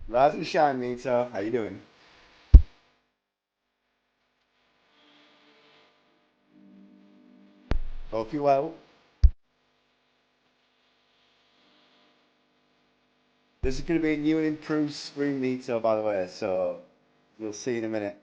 Rise and shine, Nita. How you doing? Hope you well. This is going to be a new and improved screen, Nita, by the way, so we'll see in a minute.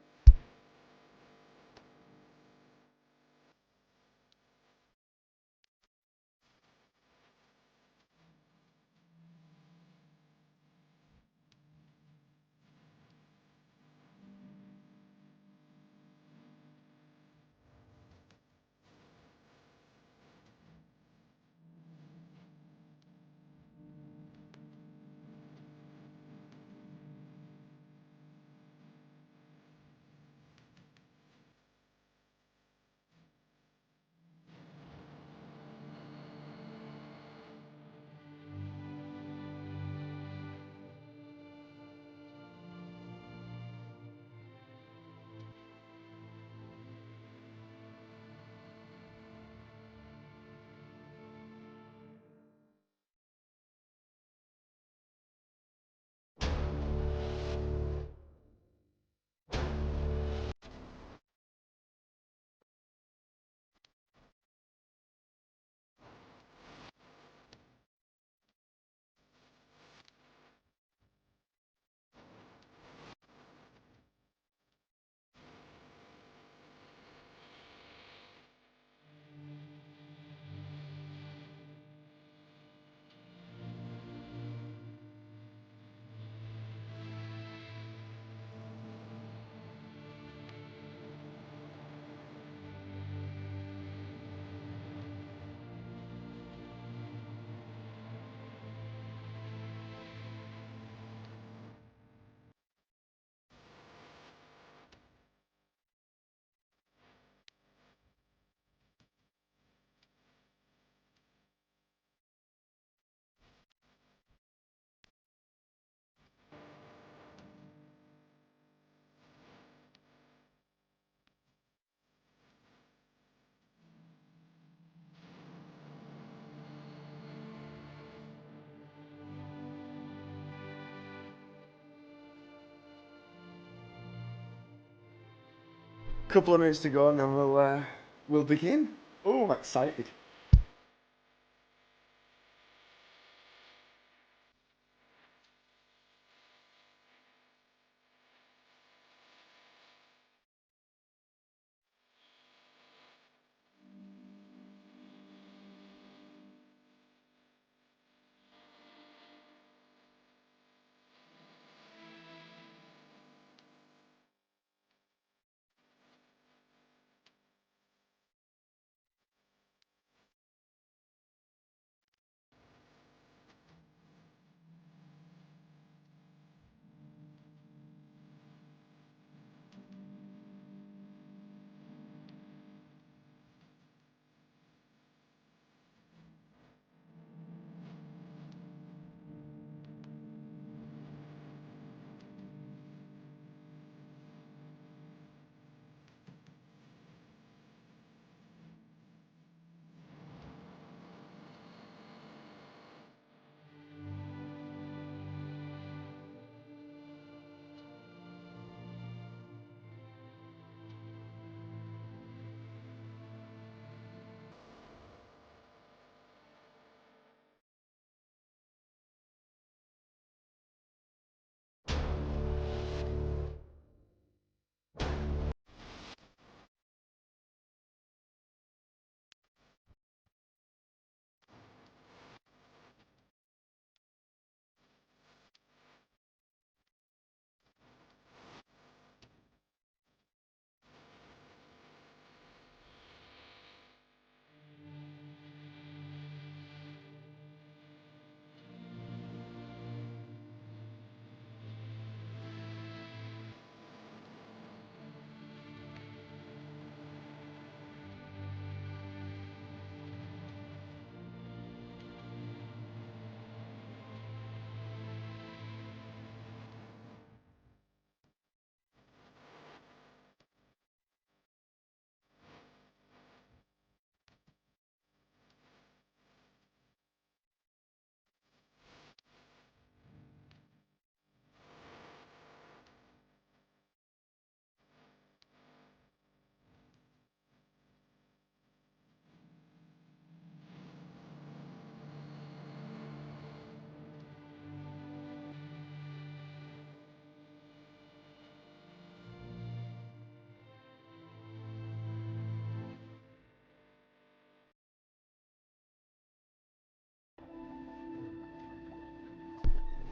Couple of minutes to go and then we'll begin. Oh, I'm excited.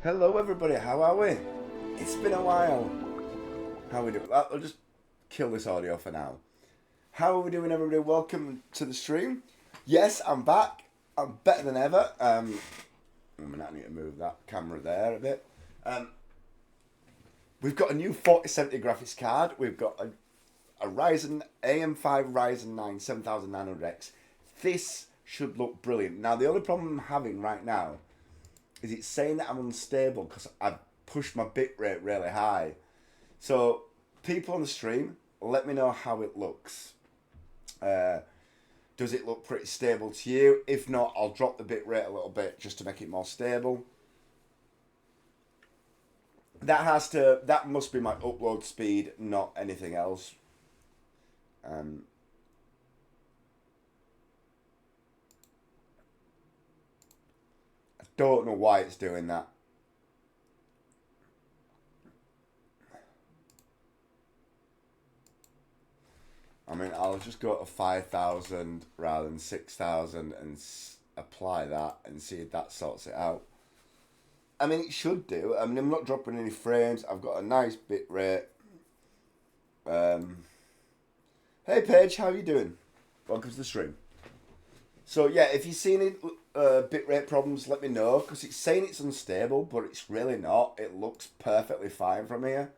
Hello everybody, how are we? It's been a while. How are we doing? I'll just kill this audio for now. How are we doing everybody? Welcome to the stream. Yes, I'm back. I'm better than ever. I need to move that camera there a bit. We've got a new 4070 graphics card. We've got a Ryzen AM5 Ryzen 9 7900X. This should look brilliant. Now the only problem I'm having right now is it's saying that I'm unstable because I've pushed my bitrate really high. So, people on the stream, let me know how it looks. Does it look pretty stable to you? If not, I'll drop the bitrate a little bit just to make it more stable. That must be my upload speed, not anything else. I don't know why it's doing that. I mean, I'll just go to 5,000 rather than 6,000 and apply that and see if that sorts it out. I mean, it should do. I mean, I'm not dropping any frames. I've got a nice bit rate. Hey, Paige, how are you doing? Welcome to the stream. So, yeah, if you've seen any bitrate problems, let me know, because it's saying it's unstable, but it's really not. It looks perfectly fine from here.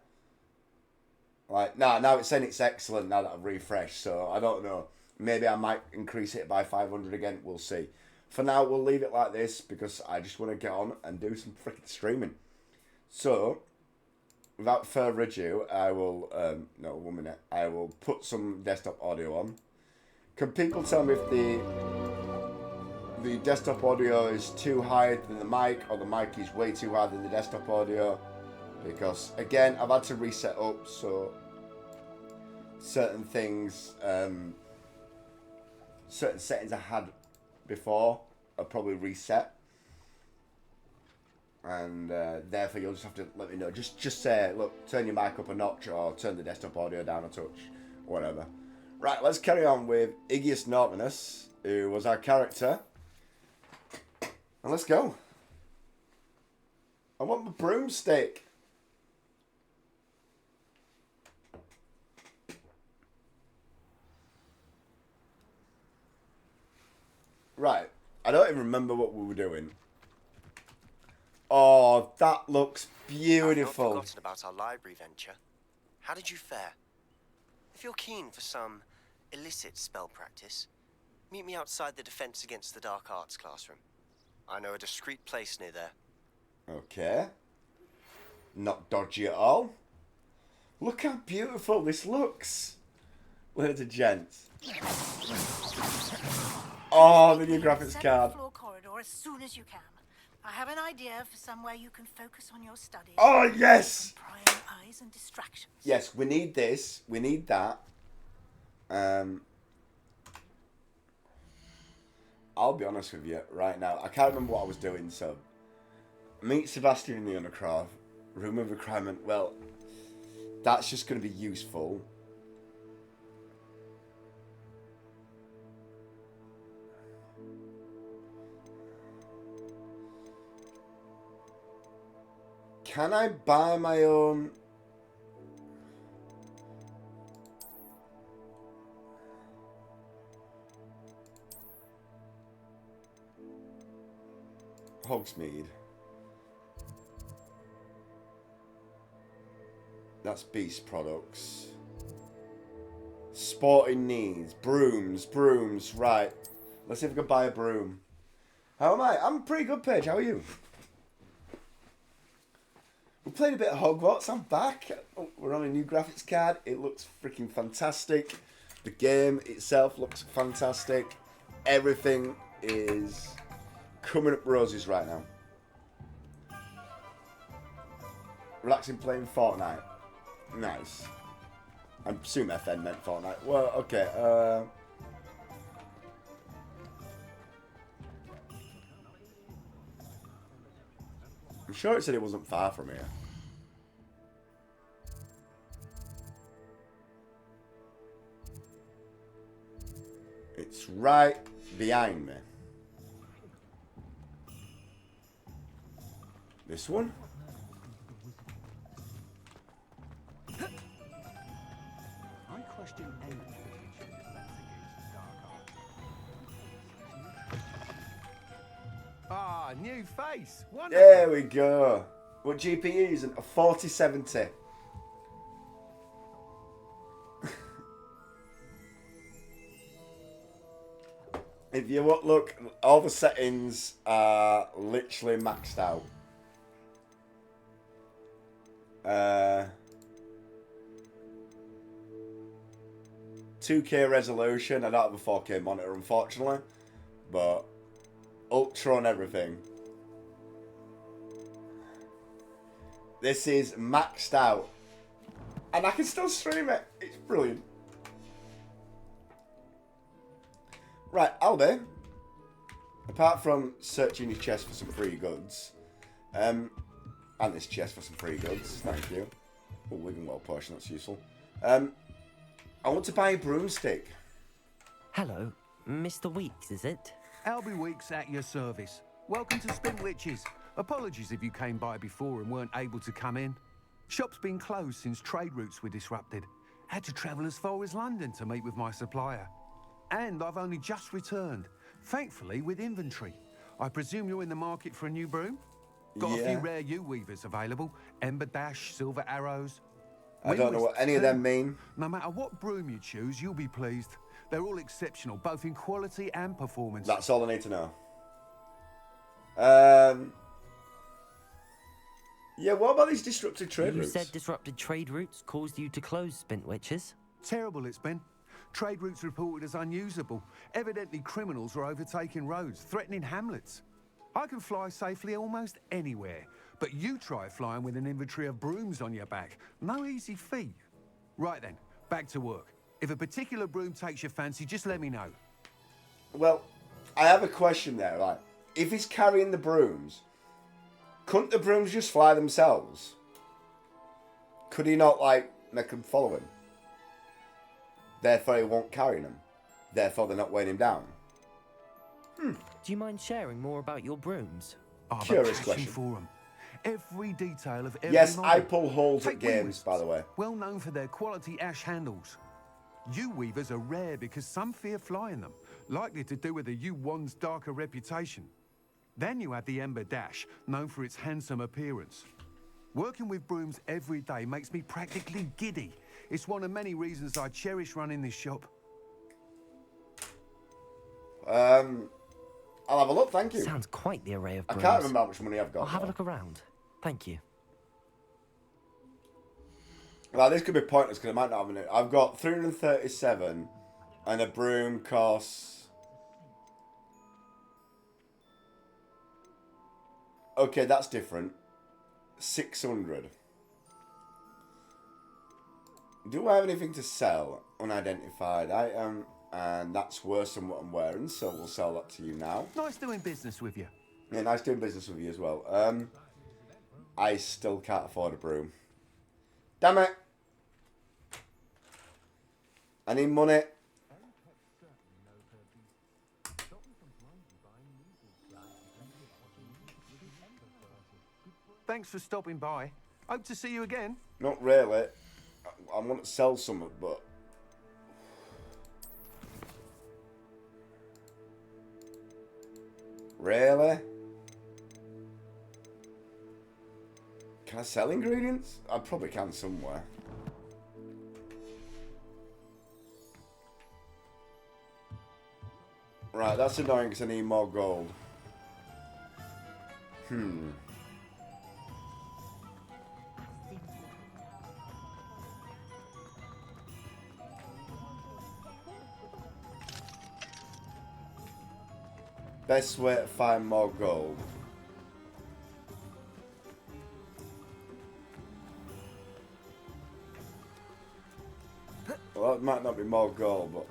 Like, now it's saying it's excellent now that I've refreshed, so I don't know. Maybe I might increase it by 500 again, we'll see. For now, we'll leave it like this, because I just want to get on and do some freaking streaming. So, without further ado, I will, no, 1 minute, I will put some desktop audio on. Can people tell me if the desktop audio is too high than the mic, or the mic is way too high than the desktop audio? Because, again, I've had to reset up, so certain things, certain settings I had before are probably reset. And therefore, you'll just have to let me know. Just say, look, turn your mic up a notch, or turn the desktop audio down a touch, whatever. Right, let's carry on with Iggy Normanus, who was our character. And let's go. I want my broomstick. Right, I don't even remember what we were doing. Oh, that looks beautiful. I've not forgotten about our library venture. How did you fare? If you're keen for some illicit spell practice, meet me outside the Defense Against the Dark Arts classroom. I know a discreet place near there. Okay. Not dodgy at all. Look how beautiful this looks. Ladies and gents. Oh, the new graphics card. Floor corridor as soon as you can. I have an idea for somewhere you can focus on your studies. Oh, yes! Prying eyes and distractions. Yes, we need this. We need that. I'll be honest with you right now. I can't remember what I was doing, so... Meet Sebastian in the Undercraft. Room of requirement. Well, that's just going to be useful. Can I buy my own... Hogsmeade. That's Beast products. Sporting needs. Brooms. Right. Let's see if we can buy a broom. How am I? I'm pretty good, Paige. How are you? We played a bit of Hogwarts. I'm back. Oh, we're on a new graphics card. It looks freaking fantastic. The game itself looks fantastic. Everything is coming up roses right now. Relaxing playing Fortnite. Nice. I assume FN meant Fortnite. Well, okay. I'm sure it said it wasn't far from here. It's right behind me. This one? I question any prediction if that's against the dark art. Ah, new face. Wonderful. There we go. What GP are you using? A 4070. If you look, all the settings are literally maxed out. 2K resolution. I don't have a 4K monitor, unfortunately, but ultra on everything. This is maxed out, and I can still stream it. It's brilliant. Right, Albie, apart from searching your chest for some free goods, and this chest for some free goods, thank you. Oh, living well portion, that's useful. I want to buy a broomstick. Hello, Mr. Weeks, is it? Albie Weeks at your service. Welcome to Spintwitches. Apologies if you came by before and weren't able to come in. Shop's been closed since trade routes were disrupted. Had to travel as far as London to meet with my supplier. And I've only just returned, thankfully with inventory. I presume you're in the market for a new broom? Got a few rare U-weavers available. Ember Dash, Silver Arrows. I don't know what any of them mean. No matter what broom you choose, you'll be pleased. They're all exceptional, both in quality and performance. That's all I need to know. Yeah, what about these disrupted trade routes? You said disrupted trade routes caused you to close Spintwitches? Terrible it's been. Trade routes reported as unusable. Evidently criminals are overtaking roads, threatening hamlets. I can fly safely almost anywhere, but you try flying with an inventory of brooms on your back. No easy feat. Right then, back to work. If a particular broom takes your fancy, just let me know. Well, I have a question there, right? If he's carrying the brooms, couldn't the brooms just fly themselves? Could he not, like, make them follow him? Therefore, he won't carry them. Therefore, they're not weighing him down. Do you mind sharing more about your brooms? Curious question. For 'em. Every detail of every Yes, model. I pull holes at Take games, weavers, by the way. well known for their quality ash handles. U-weavers are rare because some fear flying them, likely to do with the U-one's darker reputation. Then you have the Ember Dash, known for its handsome appearance. Working with brooms every day makes me practically giddy. It's one of many reasons I cherish running this shop. I'll have a look, thank you. Sounds quite the array of I brooms. can't remember how much money I've got. I'll have a though. look around. Thank you. Well, this could be pointless because I might not have it. I've got 337 and a broom costs... Okay, that's different. 600. Do I have anything to sell? Unidentified item. And that's worse than what I'm wearing, so we'll sell that to you now. Nice doing business with you. Yeah, nice doing business with you as well. I still can't afford a broom. Damn it! I need money. Thanks for stopping by. Hope to see you again. Not really. I want to sell some, but... Really? Can I sell ingredients? I probably can somewhere. Right, that's annoying because I need more gold. Best way to find more gold. Well, it might not be more gold, but...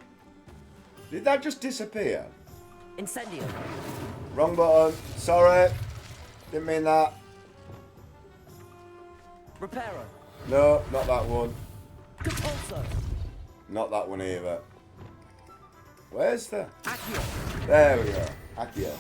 Did that just disappear? Incendio. Wrong button. Sorry. Didn't mean that. Reparo. No, not that one. Compulso. Not that one either. Where's the... Accio. There we go. Accio.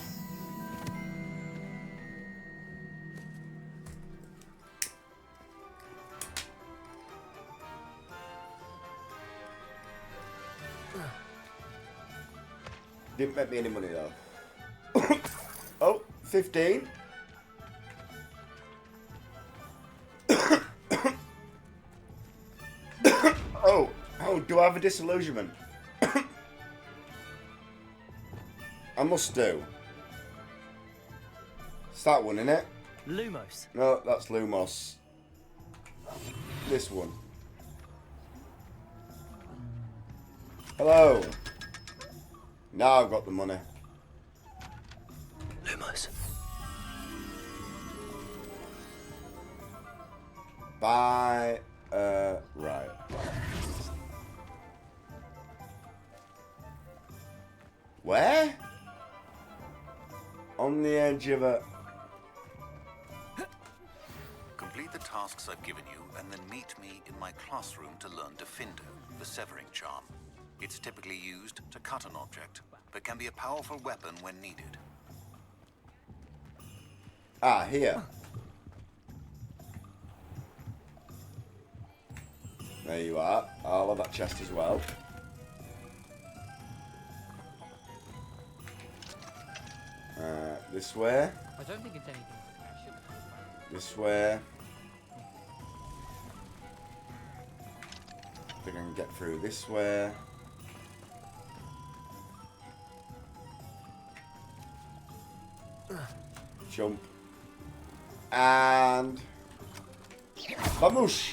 Didn't make me any money though. Oh, 15. Oh, do I have a disillusionment? I must do. It's that one, innit? Lumos. No, that's Lumos. This one. Hello. Now I've got the money. Lumos. Buy, right. Where? On the edge of a... Complete the tasks I've given you, and then meet me in my classroom to learn Defindo, the severing charm. It's typically used to cut an object, but can be a powerful weapon when needed. Ah, here. There you are. I'll have that chest as well. This way. I don't think it's anything. This way. I think I can get through this way. Jump. And... Vamos!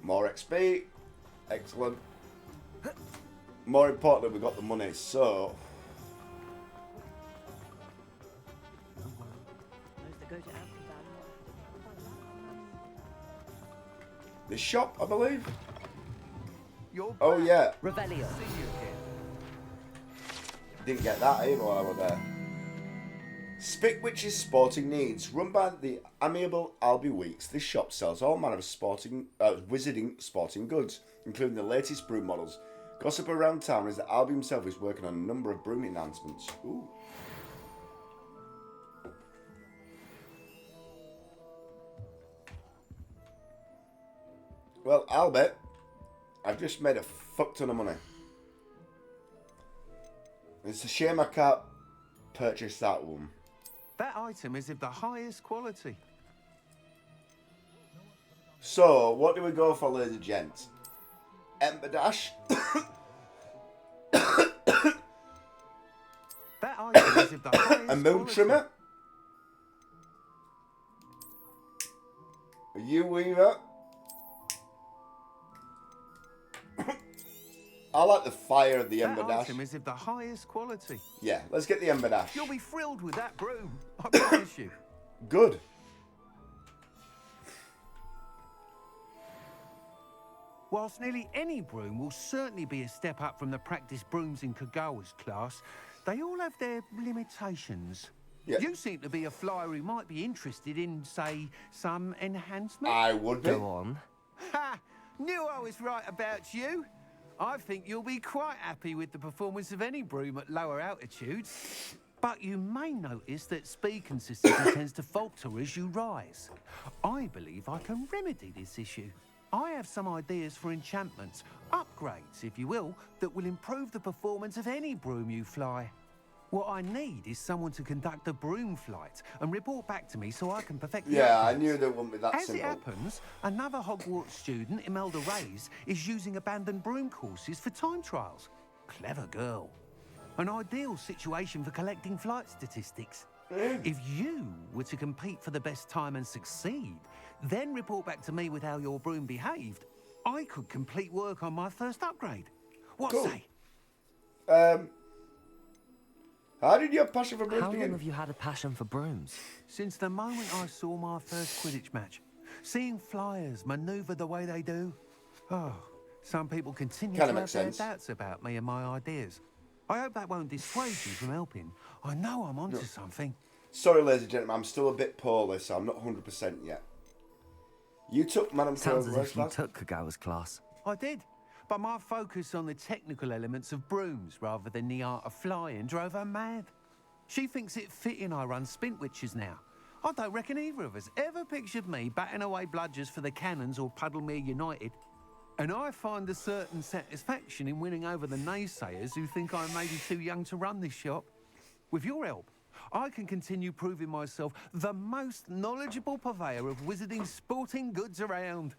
More XP. Excellent. More importantly, we got the money, so... The shop, I believe. Oh yeah. Revelio. Didn't get that either while I was there. Spitwitch's Sporting Needs. Run by the amiable Albie Weeks, this shop sells all manner of wizarding sporting goods, including the latest broom models. Gossip around town is that Albie himself is working on a number of broom enhancements. Ooh. Well, Albert, I've just made a fuck ton of money. It's a shame I can't purchase that one. That item is of the highest quality. So, what do we go for, ladies and gents? Ember Dash. That item is of the highest A moon quality. trimmer. A U-weaver. I like the fire of the Ember That Dash. item is of the highest quality. Yeah, let's get the Ember Dash. You'll be thrilled with that broom, I promise you. Good. Whilst nearly any broom will certainly be a step up from the practice brooms in Kagawa's class, they all have their limitations. Yeah. You seem to be a flyer who might be interested in, say, some enhancement. I would be. Go on. Ha! Knew I was right about you. I think you'll be quite happy with the performance of any broom at lower altitudes. But you may notice that speed consistency tends to falter as you rise. I believe I can remedy this issue. I have some ideas for enchantments, upgrades, if you will, that will improve the performance of any broom you fly. What I need is someone to conduct a broom flight and report back to me so I can perfect the Yeah, I upgrades. knew that wouldn't be that As simple. it happens, another Hogwarts student, Imelda Reyes, is using abandoned broom courses for time trials. Clever girl. An ideal situation for collecting flight statistics. If you were to compete for the best time and succeed, then report back to me with how your broom behaved, I could complete work on my first upgrade. What Cool. say? How did your passion for brooms How long begin? have you had a passion for brooms? Since the moment I saw my first Quidditch match, seeing flyers manoeuvre the way they do. Oh, some people continue Kinda to have makes their sense. doubts about me and my ideas. I hope that won't dissuade you from helping. I know I'm onto something. Sorry, ladies and gentlemen, I'm still a bit poorly, so I'm not 100% yet. You took Madame Sounds as Crow's if you class? took Kagawa's class. I did, but my focus on the technical elements of brooms rather than the art of flying drove her mad. She thinks it fitting I run Spintwitches now. I don't reckon either of us ever pictured me batting away bludgers for the Cannons or Puddlemere United. And I find a certain satisfaction in winning over the naysayers who think I'm maybe too young to run this shop. With your help, I can continue proving myself the most knowledgeable purveyor of wizarding sporting goods around.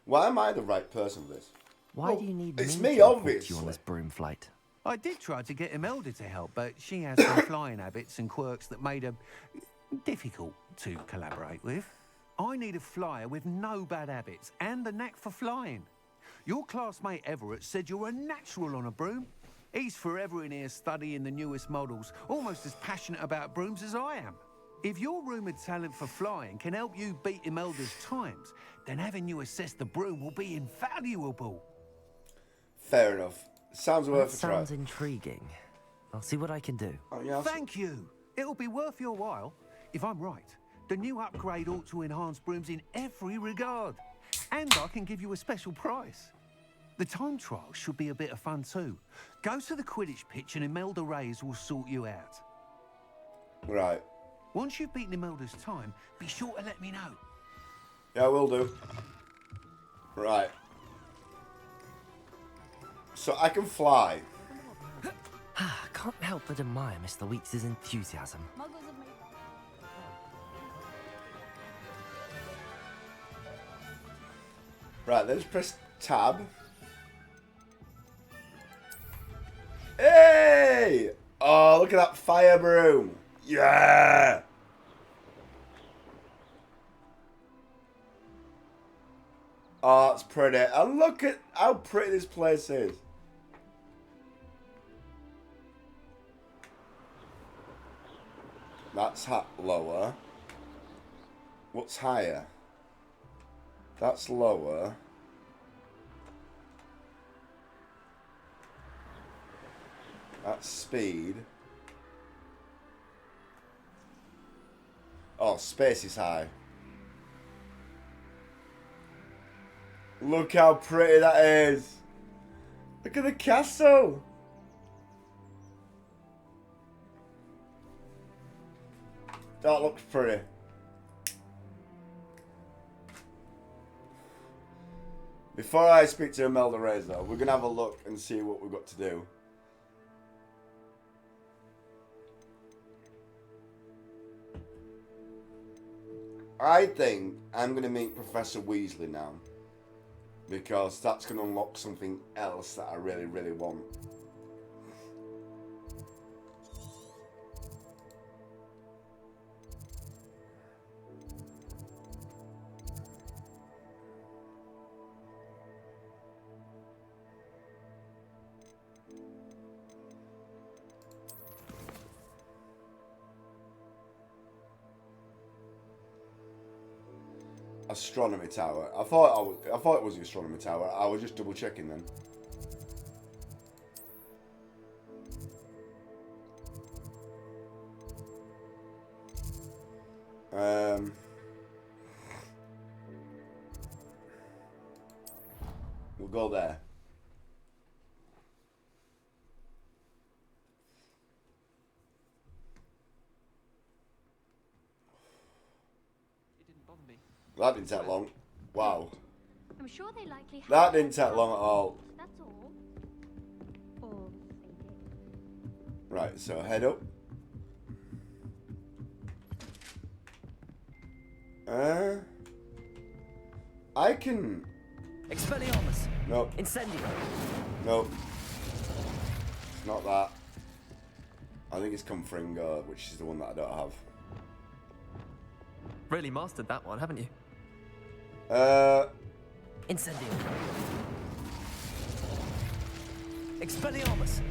Why am I the right person for this? Why do you need it's me me, to report you obviously. on this broom flight? I did try to get Imelda to help, but she has some flying habits and quirks that made her difficult to collaborate with. I need a flyer with no bad habits and the knack for flying. Your classmate Everett said you're a natural on a broom. He's forever in here studying the newest models, almost as passionate about brooms as I am. If your rumoured talent for flying can help you beat Imelda's times, then having you assess the broom will be invaluable. Fair enough. Sounds worth a try. Sounds intriguing. I'll see what I can do. Oh, yeah, Thank you. It'll be worth your while. If I'm right, the new upgrade ought to enhance brooms in every regard. And I can give you a special price. The time trial should be a bit of fun too. Go to the Quidditch pitch and Imelda Reyes will sort you out. Right. Once you've beaten Imelda's time, be sure to let me know. Yeah, I will do. Right. So I can fly. Can't help but admire Mr. Weeks' enthusiasm. Right, let's press tab. Hey! Oh, look at that fire broom. Yeah! Oh, it's pretty. And look at how pretty this place is. That's lower. What's higher? That's lower. That's speed. Oh, space is high. Look how pretty that is. Look at the castle. That looks pretty. Before I speak to Imelda Reyes though, we're going to have a look and see what we've got to do. I think I'm going to meet Professor Weasley now. Because that's going to unlock something else that I really, really want. Astronomy tower. I thought it was the astronomy tower. I was just double checking then. We'll go there. That didn't take long. Wow. I'm sure they likely have. That didn't take long at all. That's all. Or they did. Right, so head up. I can... Expelliarmus! Nope. Incendio! Nope. It's not that. I think it's Confringo, which is the one that I don't have. Really mastered that one, haven't you? Incendio! Expelliarmus!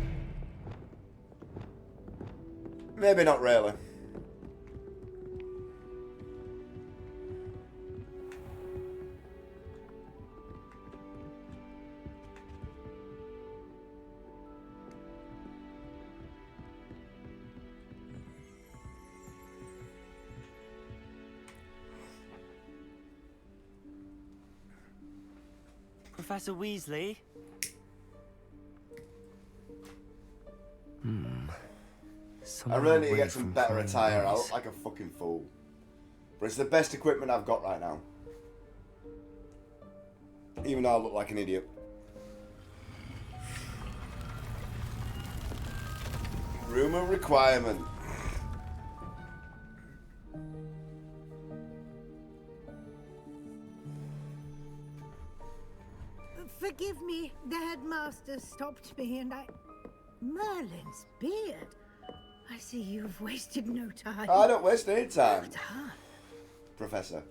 Maybe not really. Professor Weasley? I really need to get some better attire. I look like a fucking fool. But it's the best equipment I've got right now. Even though I look like an idiot. Room of requirement. Forgive me, the headmaster stopped me and I... Merlin's beard. I see you've wasted no time. I don't waste any time, Well done. Professor.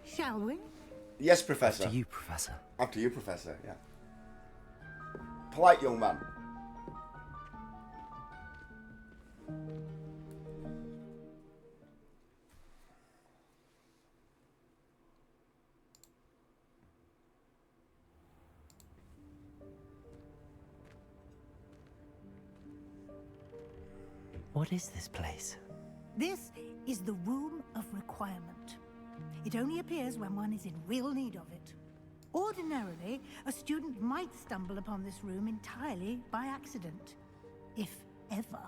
Shall we? Yes, Professor. To you, Professor. After you, Professor, yeah. Polite young man. What is this place? This is the Room of Requirement. It only appears when one is in real need of it. Ordinarily, a student might stumble upon this room entirely by accident. If ever.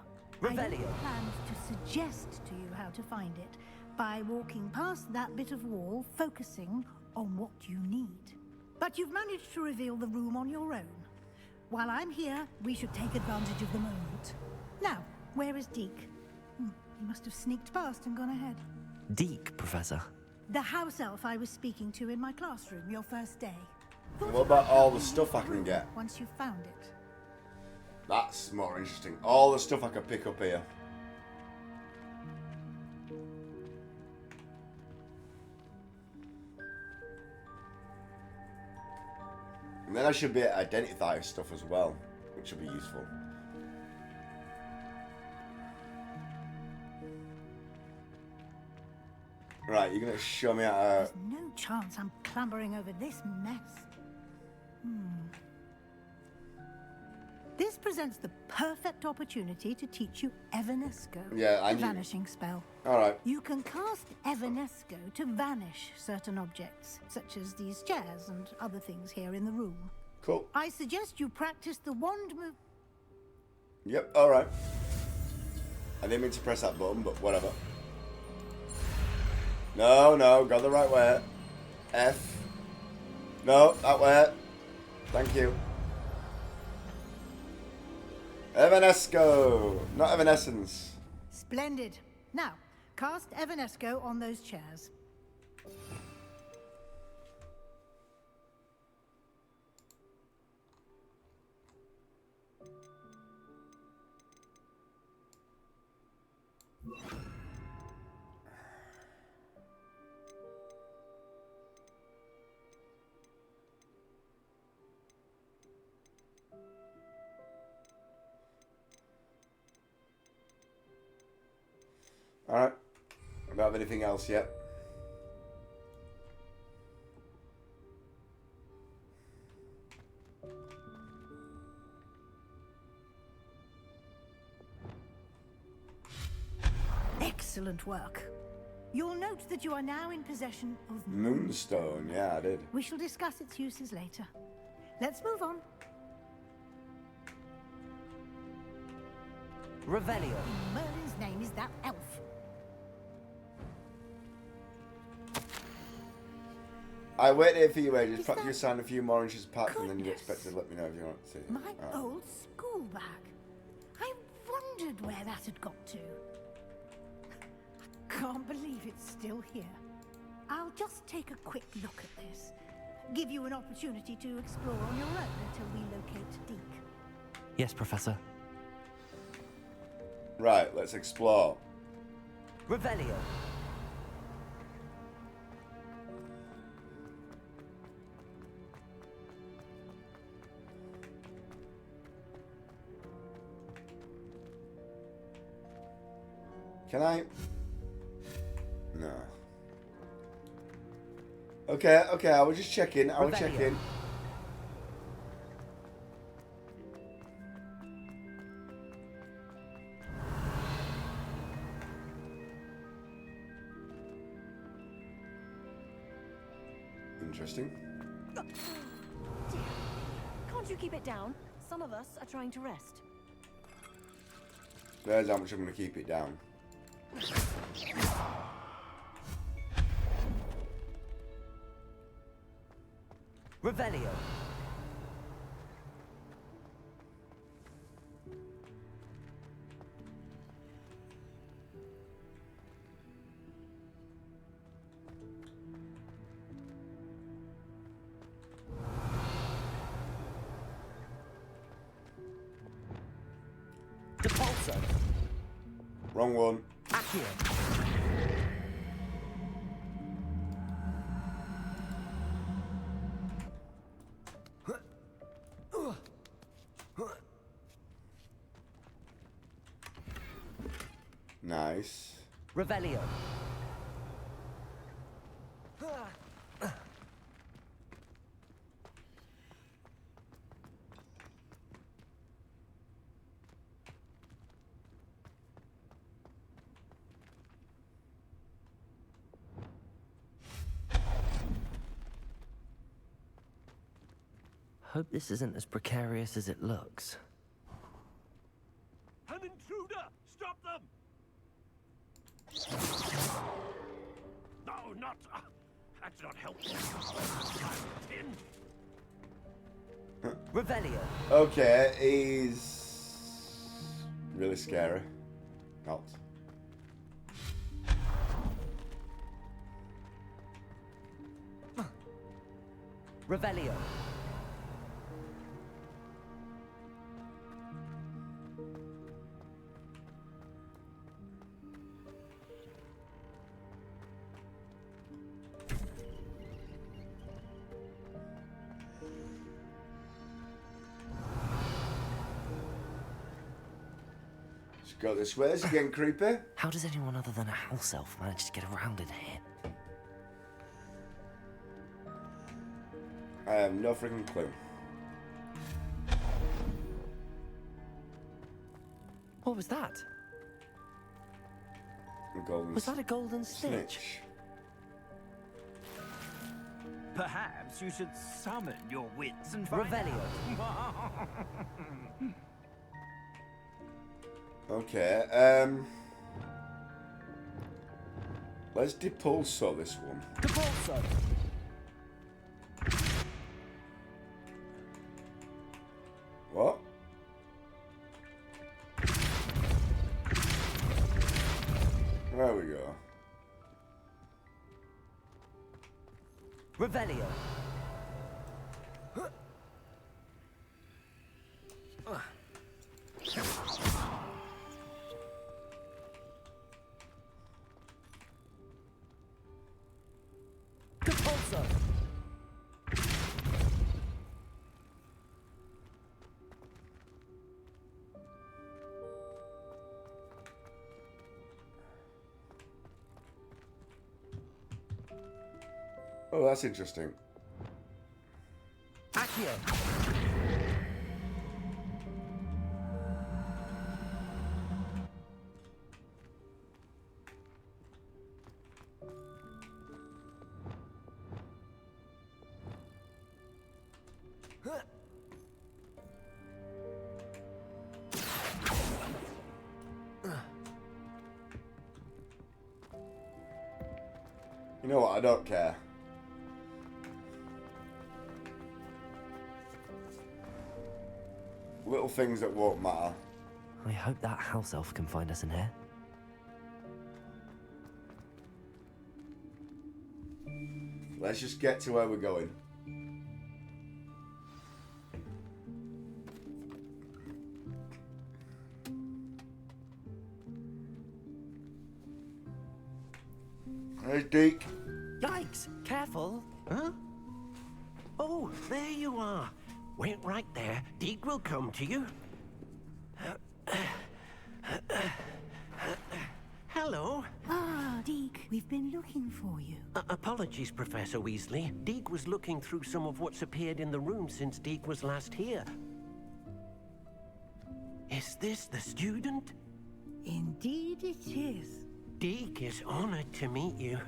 I Revelio. planned to suggest to you how to find it by walking past that bit of wall, focusing on what you need. But you've managed to reveal the room on your own. While I'm here, we should take advantage of the moment. Now, where is Deke? He must have sneaked past and gone ahead. Deke, Professor. The house elf I was speaking to in my classroom your first day. What about all the stuff I can get? Once you found it. That's more interesting. All the stuff I could pick up here. And then I should be able to identify stuff as well, which will be useful. Right, you're going to show me how to... There's no chance I'm clambering over this mess. This presents the perfect opportunity to teach you Evanesco, Yeah, I the knew- vanishing spell. Alright. You can cast Evanesco to vanish certain objects, such as these chairs and other things here in the room. Cool. I suggest you practice the wand move. Yep, alright. I didn't mean to press that button, but whatever. No, go the right way. F. No, that way. Thank you. Evanesco, not Evanescence. Splendid. Now, cast Evanesco on those chairs. Alright. I don't have anything else yet. Excellent work. You'll note that you are now in possession of Moonstone, yeah, I did. We shall discuss its uses later. Let's move on. Revelio. In Merlin's name is that elf. I waited for you ages. Is Perhaps you that- sign a few more inches apart, and then you'd Goodness. expect to let me know if you want to see it. My Alright. old school bag. I wondered where that had got to. I can't believe it's still here. I'll just take a quick look at this. Give you an opportunity to explore on your own until we locate Deke. Yes, Professor. Right, let's explore. Revelio. Can I? No. Okay, I was just checking. I was Revelio. checking. Interesting. Dear. Can't you keep it down? Some of us are trying to rest. There's how much I'm going to keep it down. Revelio. Depulso. Wrong one. Accio. Nice. Revelio. Hope this isn't as precarious as it looks. An intruder! Stop them! No, not... that's not helpful. Revelio. Okay, he's really scary. Not. Revelio. Let's go this way. It's getting creepy. How does anyone other than a house elf manage to get around in here? I have no freaking clue. What was that? A golden Was that a golden snitch? snitch. Perhaps you should summon your wits and find Revelio. Okay, let's depulso this one. Depulso. What? There we go. Revelio. Depulso. Oh, that's interesting. Accio. You know what? I don't care. Little things that won't matter. I hope that house elf can find us in here. Let's just get to where we're going. Hey, Deke. Yikes! Careful! Huh? Oh, there you are. Wait right there. Deke will come to you. Hello. Ah, Deke, we've been looking for you. Apologies, Professor Weasley. Deke was looking through some of what's appeared in the room since Deke was last here. Is this the student? Indeed it is. Deke is honored to meet you.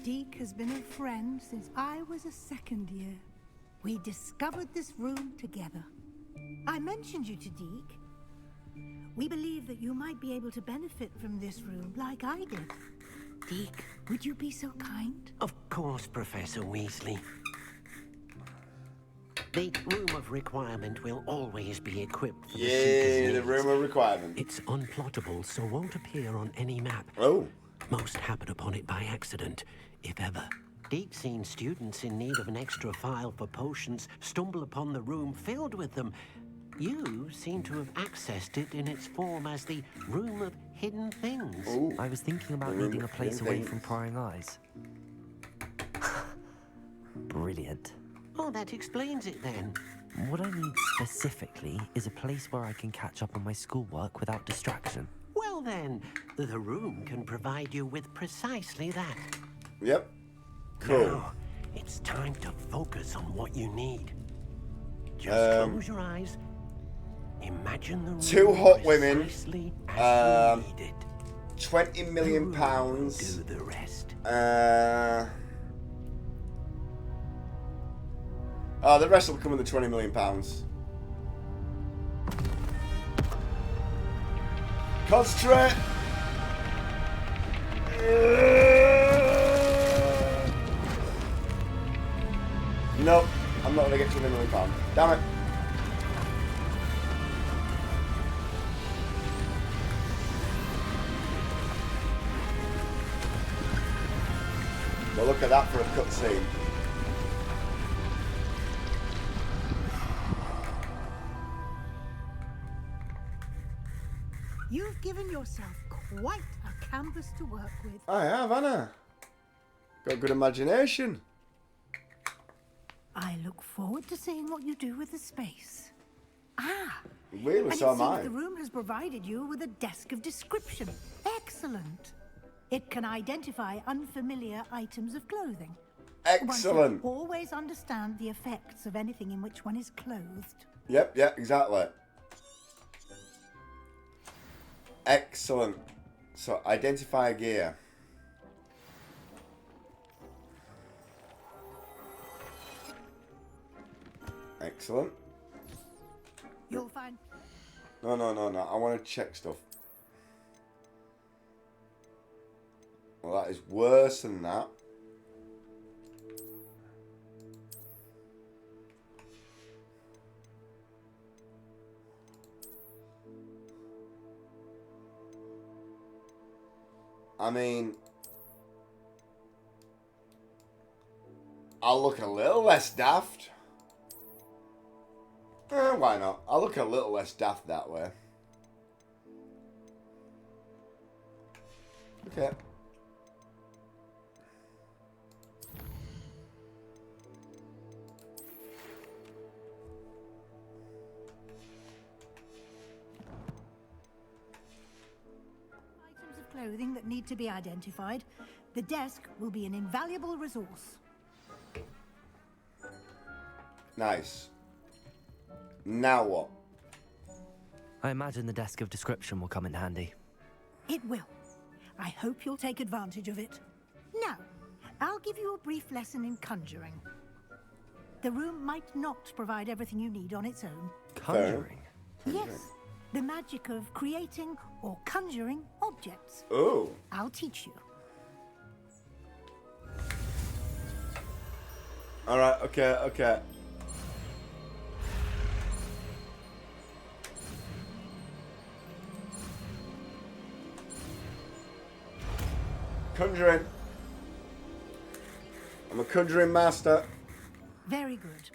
Deke has been a friend since I was a second year. We discovered this room together. I mentioned you to Deke. We believe that you might be able to benefit from this room like I did. Deke, would you be so kind? Of course, Professor Weasley. The room of requirement will always be equipped for the seeker's Yeah, the needs. room of requirement. It's unplottable, so won't appear on any map. Oh. Most happen upon it by accident, if ever. Deke's seen students in need of an extra file for potions stumble upon the room filled with them. You seem to have accessed it in its form as the Room of Hidden Things. Ooh. I was thinking about Room needing a of place hidden away things. from prying eyes. Brilliant. Oh, that explains it then. What I need specifically is a place where I can catch up on my schoolwork without distraction. Well then, the room can provide you with precisely that. Yep. Cool. Now, it's time to focus on what you need. Just close your eyes. Imagine the room 2 hot women. precisely as you need it. 20 million The room pounds. will do the rest. Oh, the rest will come with the 20 million pounds. Concentrate. Nope, I'm not gonna get 20 million pounds. Damn it. Well, look at that for a cutscene. You've given yourself quite a canvas to work with. I have, Anna. Got good imagination. I look forward to seeing what you do with the space. Ah, Really, and so it am seems I. the room has provided you with a desk of description. Excellent. It can identify unfamiliar items of clothing. Excellent. One should always understand the effects of anything in which one is clothed. Yep, exactly. Excellent. So, identify gear. Excellent. You'll find... No. I want to check stuff. Well, that is worse than that. I mean, I'll look a little less daft. Why not? I'll look a little less daft that way. Okay. items of clothing that need to be identified. The desk will be an invaluable resource. Nice. Now what? I imagine the desk of description will come in handy. It will. I hope you'll take advantage of it. Now, I'll give you a brief lesson in conjuring. The room might not provide everything you need on its own. Conjuring? Yes, the magic of creating or conjuring objects. Oh. I'll teach you. Alright, okay. Conjuring. I'm a conjuring master. Very good.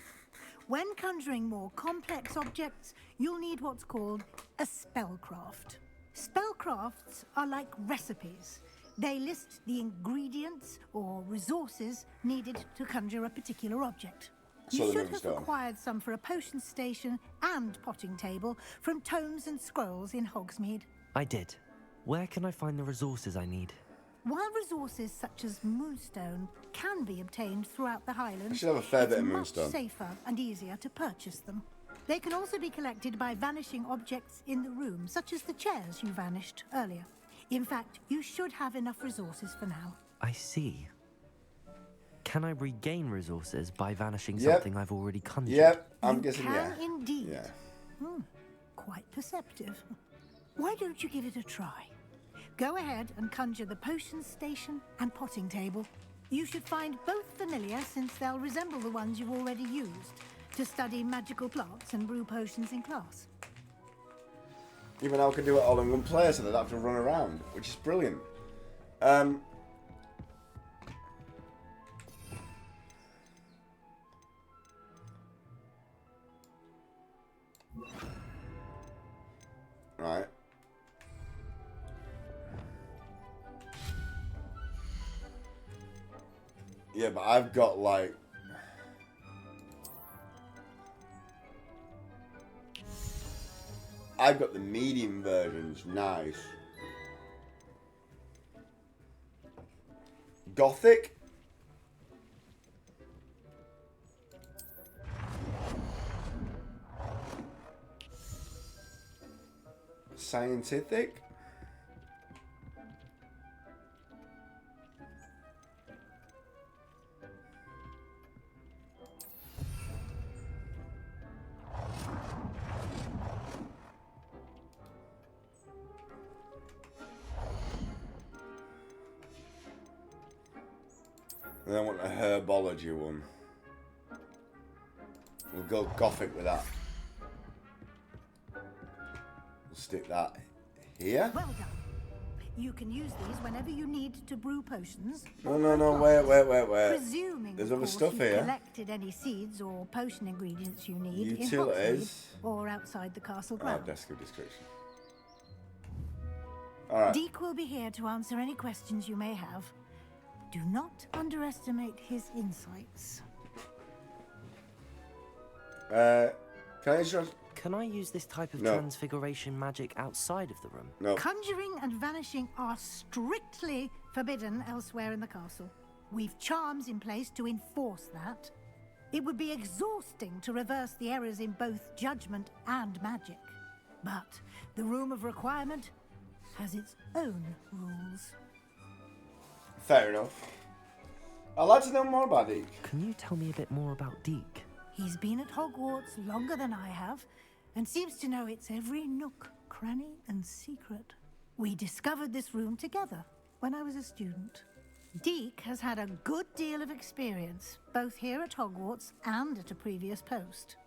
When conjuring more complex objects, you'll need what's called a spellcraft. Spellcrafts are like recipes. They list the ingredients or resources needed to conjure a particular object. So You the should movie's have done. acquired some for a potion station and potting table from tomes and scrolls in Hogsmeade. I did. Where can I find the resources I need? While resources such as moonstone can be obtained throughout the Highlands, I should have a fair it's bit of much moonstone. safer and easier to purchase them. They can also be collected by vanishing objects in the room, such as the chairs you vanished earlier. In fact, you should have enough resources for now. I see. Can I regain resources by vanishing Yep. something I've already conjured? Yep, I'm You guessing can yeah. indeed. Yeah. Quite perceptive. Why don't you give it a try? Go ahead and conjure the potion station and potting table. You should find both familiar since they'll resemble the ones you've already used to study magical plants and brew potions in class. Even I can do it all in one place and I don't have to run around, which is brilliant. Right. Yeah, but I've got like... I've got the medium versions. Nice. Gothic? Scientific? And I want a herbology one. We'll go Gothic with that. We'll stick that here. Well done. You can use these whenever you need to brew potions. No, wait. Presuming, There's of other course, stuff you've here. collected any seeds or potion ingredients you need Utilities. in Hogsmeade or outside the castle Oh, grounds. desk of description. Alright. Deek will be here to answer any questions you may have. Do not underestimate his insights. Can I just... Can I use this type of No. transfiguration magic outside of the room? No. Conjuring and vanishing are strictly forbidden elsewhere in the castle. We've charms in place to enforce that. It would be exhausting to reverse the errors in both judgment and magic. But the Room of Requirement has its own rules. Fair enough. I'd like to know more about Deek. Can you tell me a bit more about Deek? He's been at Hogwarts longer than I have, and seems to know its every nook, cranny, and secret. We discovered this room together when I was a student. Deek has had a good deal of experience, both here at Hogwarts and at a previous post.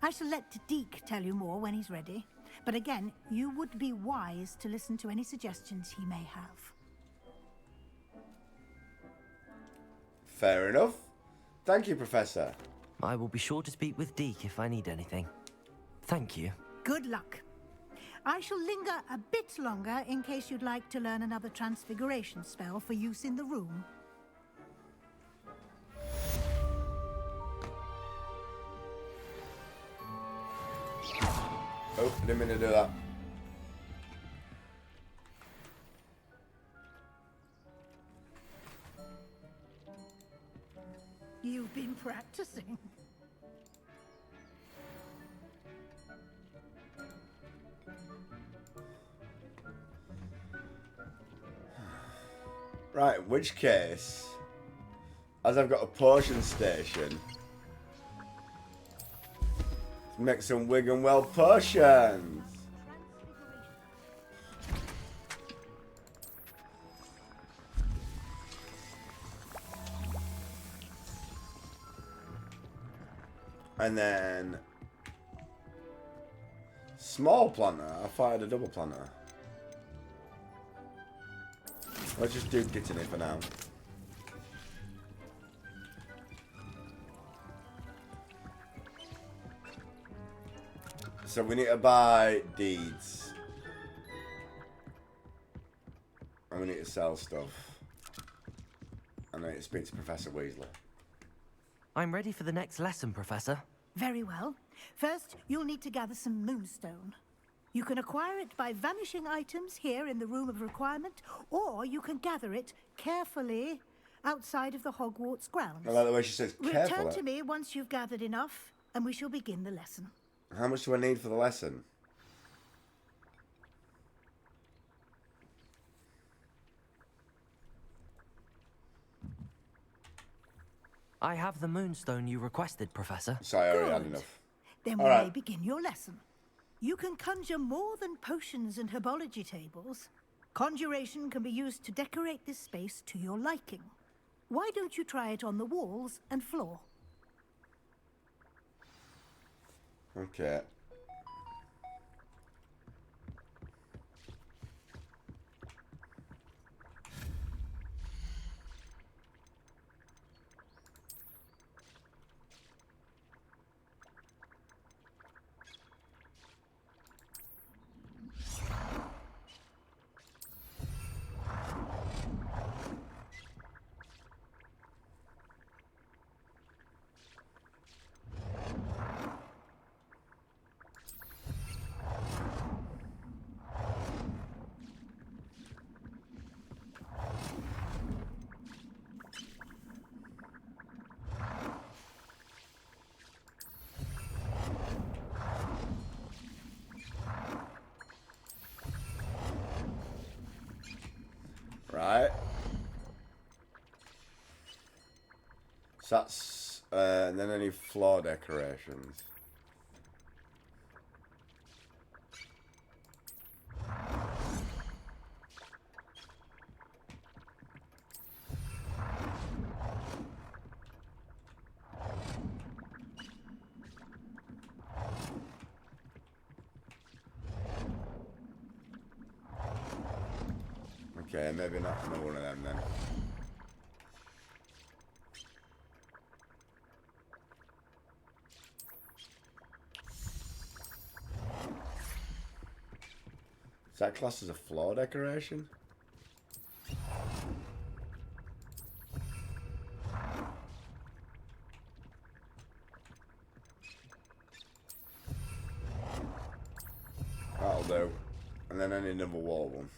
I shall let Deek tell you more when he's ready, but again, you would be wise to listen to any suggestions he may have. Fair enough. Thank you, Professor. I will be sure to speak with Deek if I need anything. Thank you. Good luck. I shall linger a bit longer in case you'd like to learn another transfiguration spell for use in the room. Oh, didn't mean to do that. You've been practicing. Right, in which case, as I've got a potion station, let's make some Wig and Well potions. And then small planter. I fired a double planter. Let's just do Gittany for now. So we need to buy deeds. And we need to sell stuff. And I need to speak to Professor Weasley. I'm ready for the next lesson, Professor. Very well. First, you'll need to gather some moonstone. You can acquire it by vanishing items here in the Room of Requirement, or you can gather it carefully outside of the Hogwarts grounds. I like the way she says carefully. Return to me once you've gathered enough, and we shall begin the lesson. How much do I need for the lesson? I have the moonstone you requested, Professor. Sorry, I already had Good. enough. Then we All right. may begin your lesson. You can conjure more than potions and herbology tables. Conjuration can be used to decorate this space to your liking. Why don't you try it on the walls and floor? Okay. Right. So that's, and then any floor decorations. Okay, maybe not another one of them then. Is that classed as a floor decoration? That'll do. And then any number wall one.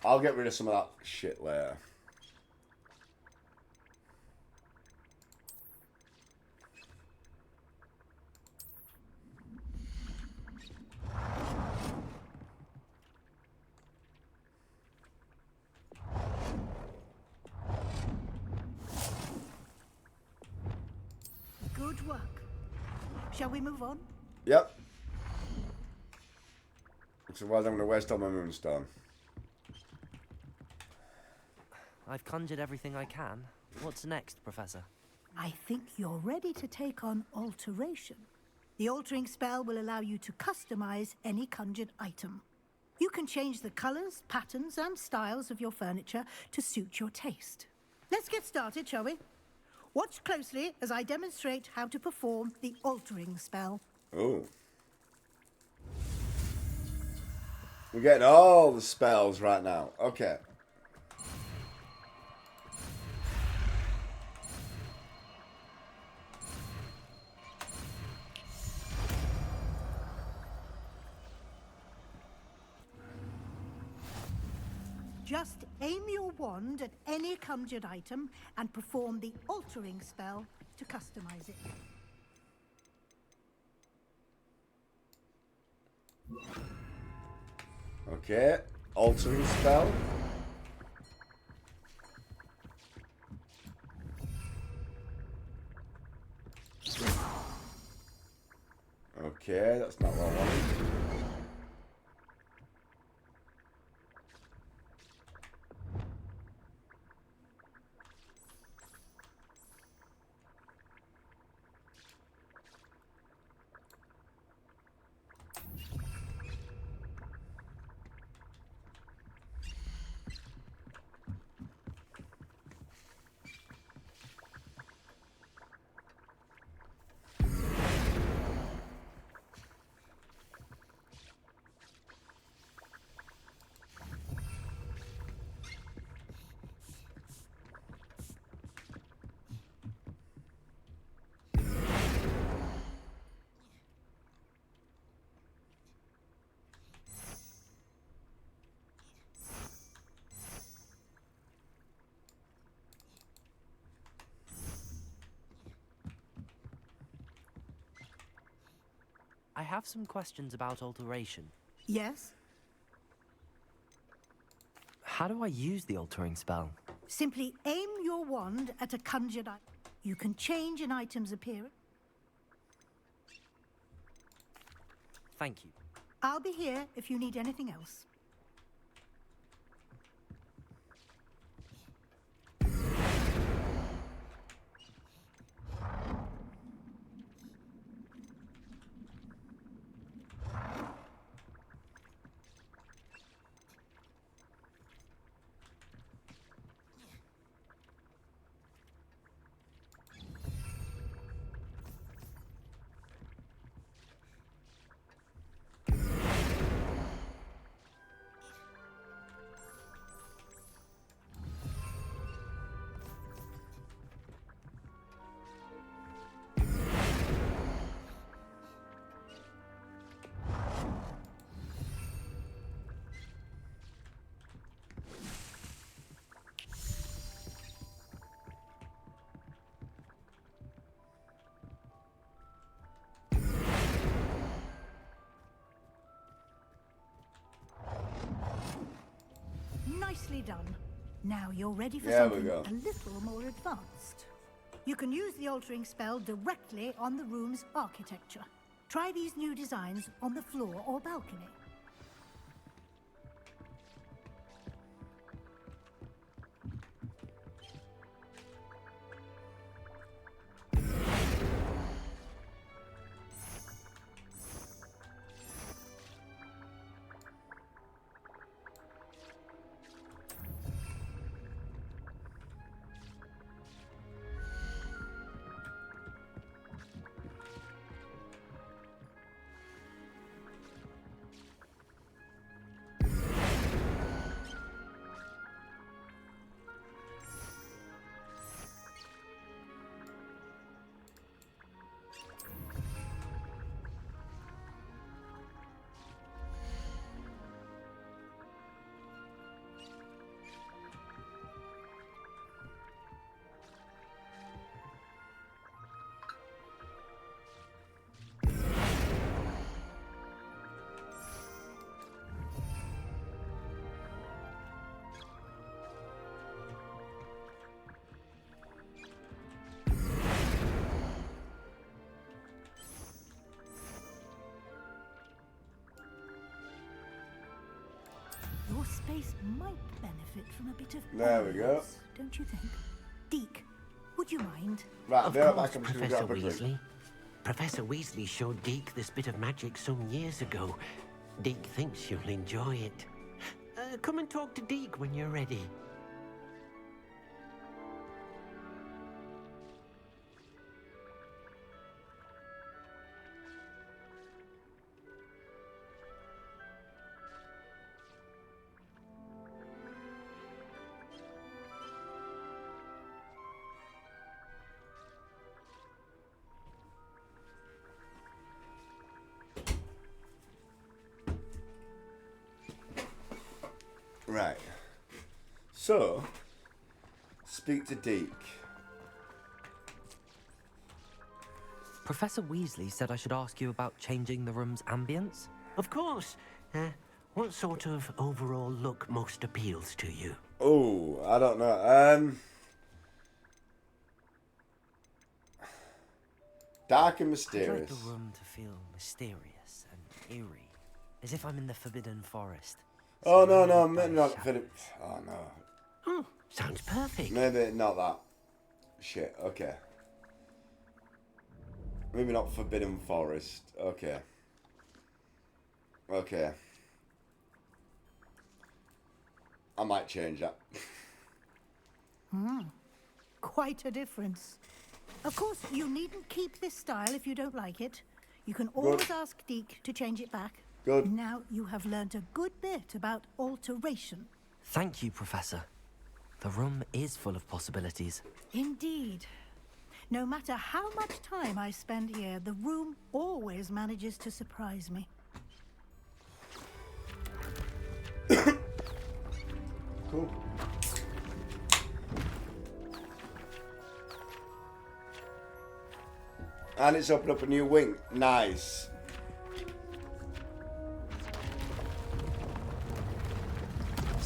I'll get rid of some of that shit later. Good work. Shall we move on? Yep. Otherwise I'm going to waste all my moonstone. I've conjured everything I can. What's next, Professor? I think you're ready to take on alteration. The altering spell will allow you to customize any conjured item. You can change the colors, patterns, and styles of your furniture to suit your taste. Let's get started, shall we? Watch closely as I demonstrate how to perform the altering spell. Ooh. We're getting all the spells right now. Okay. Just aim your wand at any conjured item and perform the altering spell to customize it. Okay. Altering spell. Okay, that's not what I wanted. I have some questions about alteration. Yes? How do I use the altering spell? Simply aim your wand at a conjured item. You can change an item's appearance. Thank you. I'll be here if you need anything else. Nicely done. Now you're ready for something a little more advanced. You can use the altering spell directly on the room's architecture. Try these new designs on the floor or balcony. Your space might benefit from a bit of There we go. balance, don't you think? Deke, would you mind? Right, Of there, course, back. I'm just gonna Professor grab a drink. Weasley. Professor Weasley showed Deke this bit of magic some years ago. Deke thinks you'll enjoy it. Come and talk to Deke when you're ready. Right. So, speak to Deke. Professor Weasley said I should ask you about changing the room's ambience. Of course. What sort of overall look most appeals to you? Oh, I don't know. Dark and I'd mysterious. like the room to feel mysterious and eerie, as if I'm in the Forbidden Forest. Oh no, surrounded by maybe not. shadows. Oh no, Oh, sounds perfect. maybe not that. Shit. Okay. Maybe not Forbidden Forest. Okay. Okay. I might change that. Quite a difference. Of course, you needn't keep this style if you don't like it. You can always ask Deke to change it back. Good. Now you have learnt a good bit about alteration. Thank you, Professor. The room is full of possibilities. Indeed. No matter how much time I spend here, the room always manages to surprise me. Cool. And it's opened up a new wing. Nice.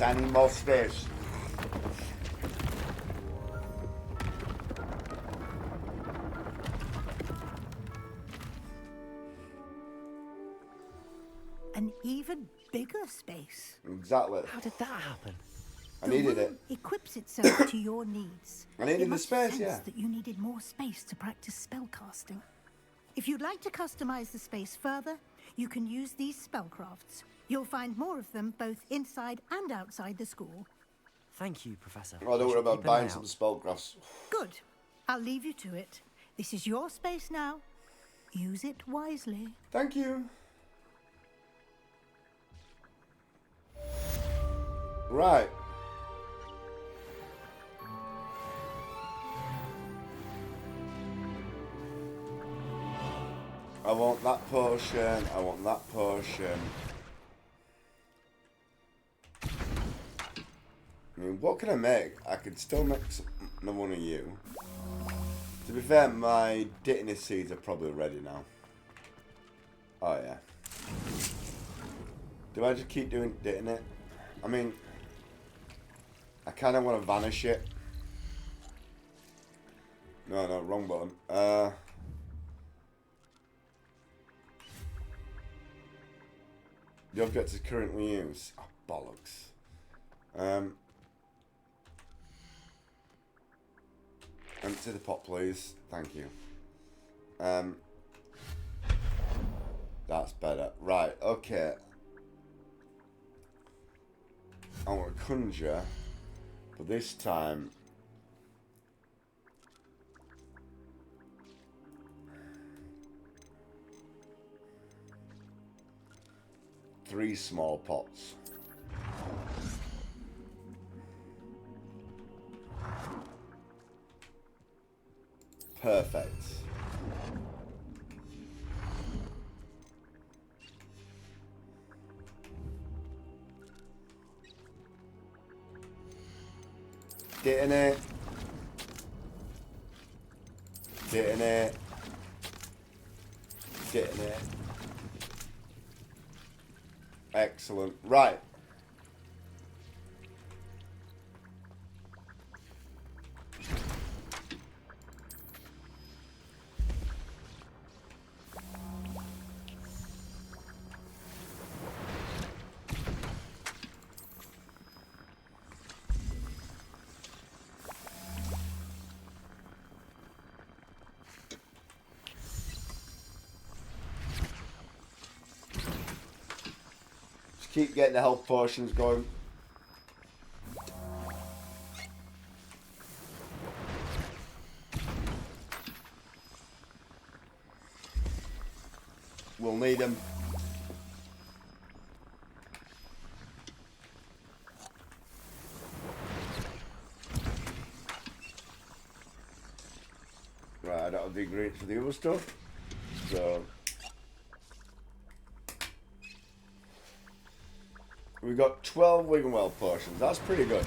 I need more space. an even bigger space. Exactly. How did that happen? I needed The it. room equips itself to your needs. I needed It the must space, sense yeah. that you needed more space to practice spellcasting. If you'd like to customize the space further, you can use these spellcrafts. You'll find more of them both inside and outside the school. Thank you, Professor. Oh, don't I worry shall about keep an buying eye some out. spellcrafts. Good. I'll leave you to it. This is your space now. Use it wisely. Thank you. Right. I want that potion. I want that potion. I mean, what can I make? I could still make another one of you. To be fair, my Dittany seeds are probably ready now. Oh, yeah. Do I just keep doing Dittany? I mean, I kind of want to vanish it. No, wrong button. The object is currently used. Oh, bollocks. Empty the pot, please. Thank you. That's better. Right, okay. I want to conjure, but this time... three small pots. Perfect. Getting it. Getting it. Getting it. Excellent. Right. Keep getting the health potions going. We'll need them. Right, I don't have the ingredients for the other stuff. So... we got 12 Wiggenwell potions. That's pretty good.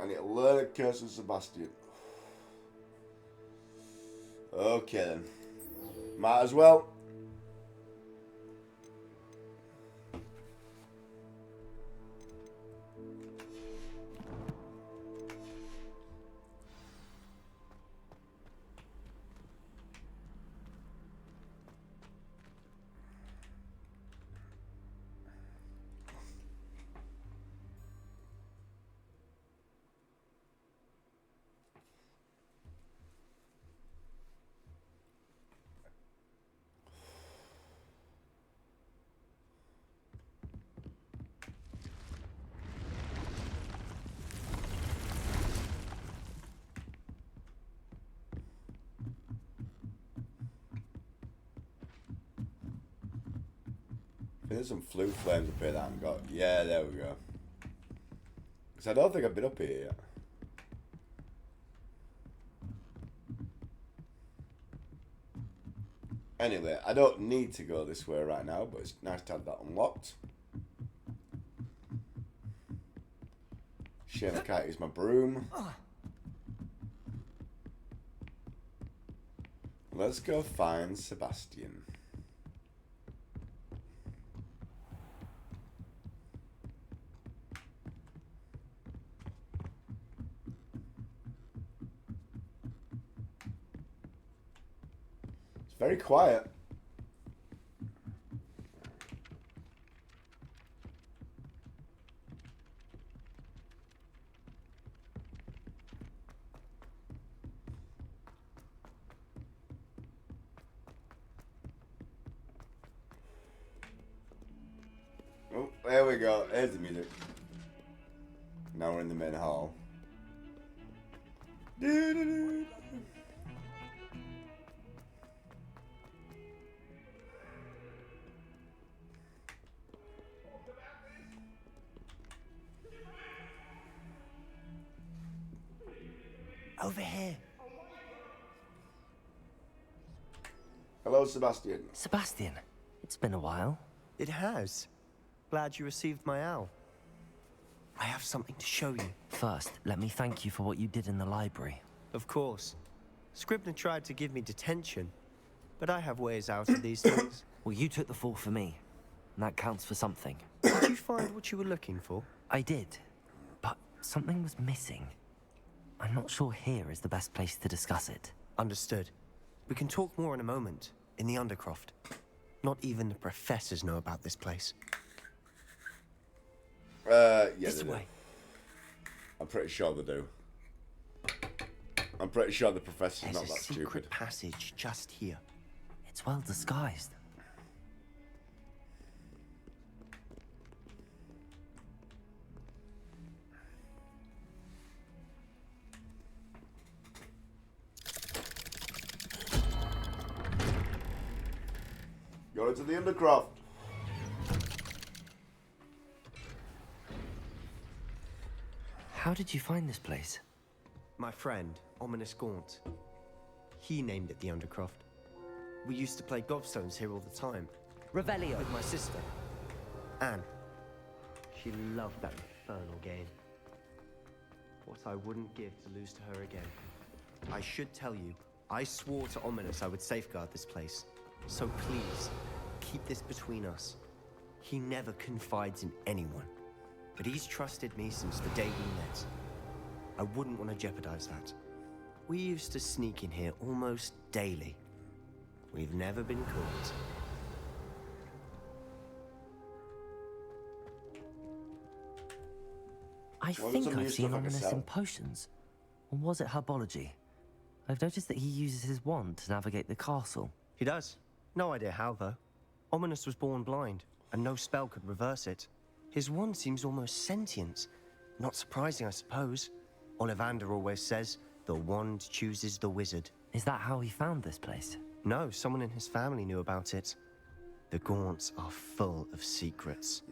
I need to learn a curse of Sebastian. Okay then. Might as well. There's some flute flames up here that I haven't got. Yeah, there we go. Because I don't think I've been up here yet. Anyway, I don't need to go this way right now, but it's nice to have that unlocked. Shame I can't use my broom. Let's go find Sebastian. Very quiet. Oh, there we go. There's the music. Now we're in the main hall. Doo-doo-doo. Over here. Hello, Sebastian. Sebastian, it's been a while. It has. Glad you received my owl. I have something to show you. First, let me thank you for what you did in the library. Of course. Scribner tried to give me detention, but I have ways out of these things. Well, you took the fall for me, and that counts for something. Did you find what you were looking for? I did, but something was missing. I'm not sure here is the best place to discuss it. Understood. We can talk more in a moment, in the Undercroft. Not even the professors know about this place. Yeah, This they do. way. I'm pretty sure they do. I'm pretty sure the professor's There's not a that secret stupid. passage just here. It's well disguised. Go into the Undercroft. How did you find this place? My friend, Ominous Gaunt. He named it the Undercroft. We used to play gobstones here all the time. Revelio. With my sister, Anne. She loved that infernal game. What I wouldn't give to lose to her again. I should tell you, I swore to Ominous I would safeguard this place. So please, keep this between us. He never confides in anyone, but he's trusted me since the day we met. I wouldn't want to jeopardize that. We used to sneak in here almost daily. We've never been caught. I Well, think some new I've seen stuff I can Ominous sell. in potions. Or was it herbology? I've noticed that he uses his wand to navigate the castle. He does. No idea how, though. Ominous was born blind, and no spell could reverse it. His wand seems almost sentient. Not surprising, I suppose. Ollivander always says, the wand chooses the wizard. Is that how he found this place? No, someone in his family knew about it. The Gaunts are full of secrets.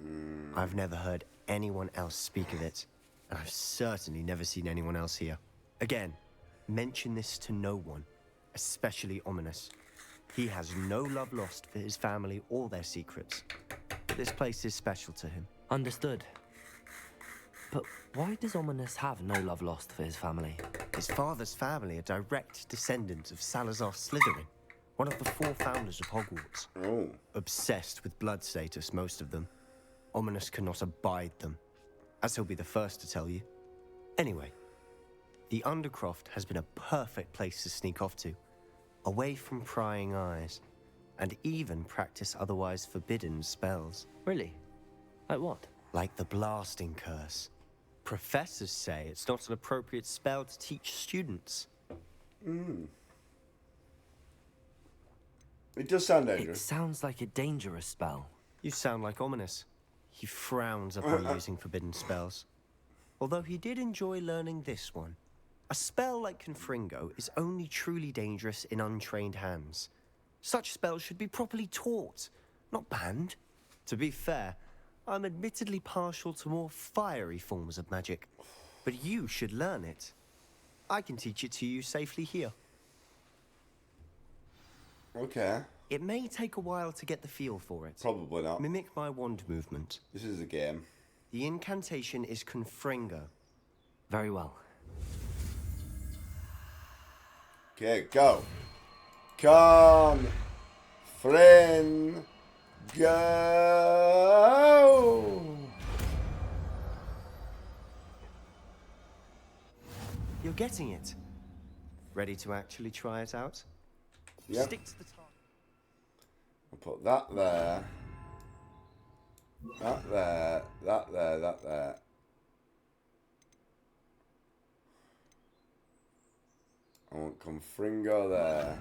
I've never heard anyone else speak of it, and I've certainly never seen anyone else here. Again, mention this to no one, especially Ominous. He has no love lost for his family or their secrets. But this place is special to him. Understood. But why does Ominous have no love lost for his family? His father's family are direct descendants of Salazar Slytherin, one of the 4 founders of Hogwarts. Oh. Obsessed with blood status, most of them. Ominous cannot abide them, as he'll be the first to tell you. Anyway, the Undercroft has been a perfect place to sneak off to, away from prying eyes, and even practice otherwise forbidden spells. Really? Like what? Like the Blasting Curse. Professors say it's not an appropriate spell to teach students. It does sound It dangerous. sounds like a dangerous spell. You sound like Ominous. He frowns upon using forbidden spells. Although he did enjoy learning this one. A spell like Confringo is only truly dangerous in untrained hands. Such spells should be properly taught, not banned. To be fair, I'm admittedly partial to more fiery forms of magic. But you should learn it. I can teach it to you safely here. Okay. It may take a while to get the feel for it. Probably not. Mimic my wand movement. This is a game. The incantation is Confringo. Very well. Okay, go. Con. Friend. Go. You're getting it. Ready to actually try it out? Yeah. Stick to the target. I'll put that there. That there. That there. That there. I want Confringo there.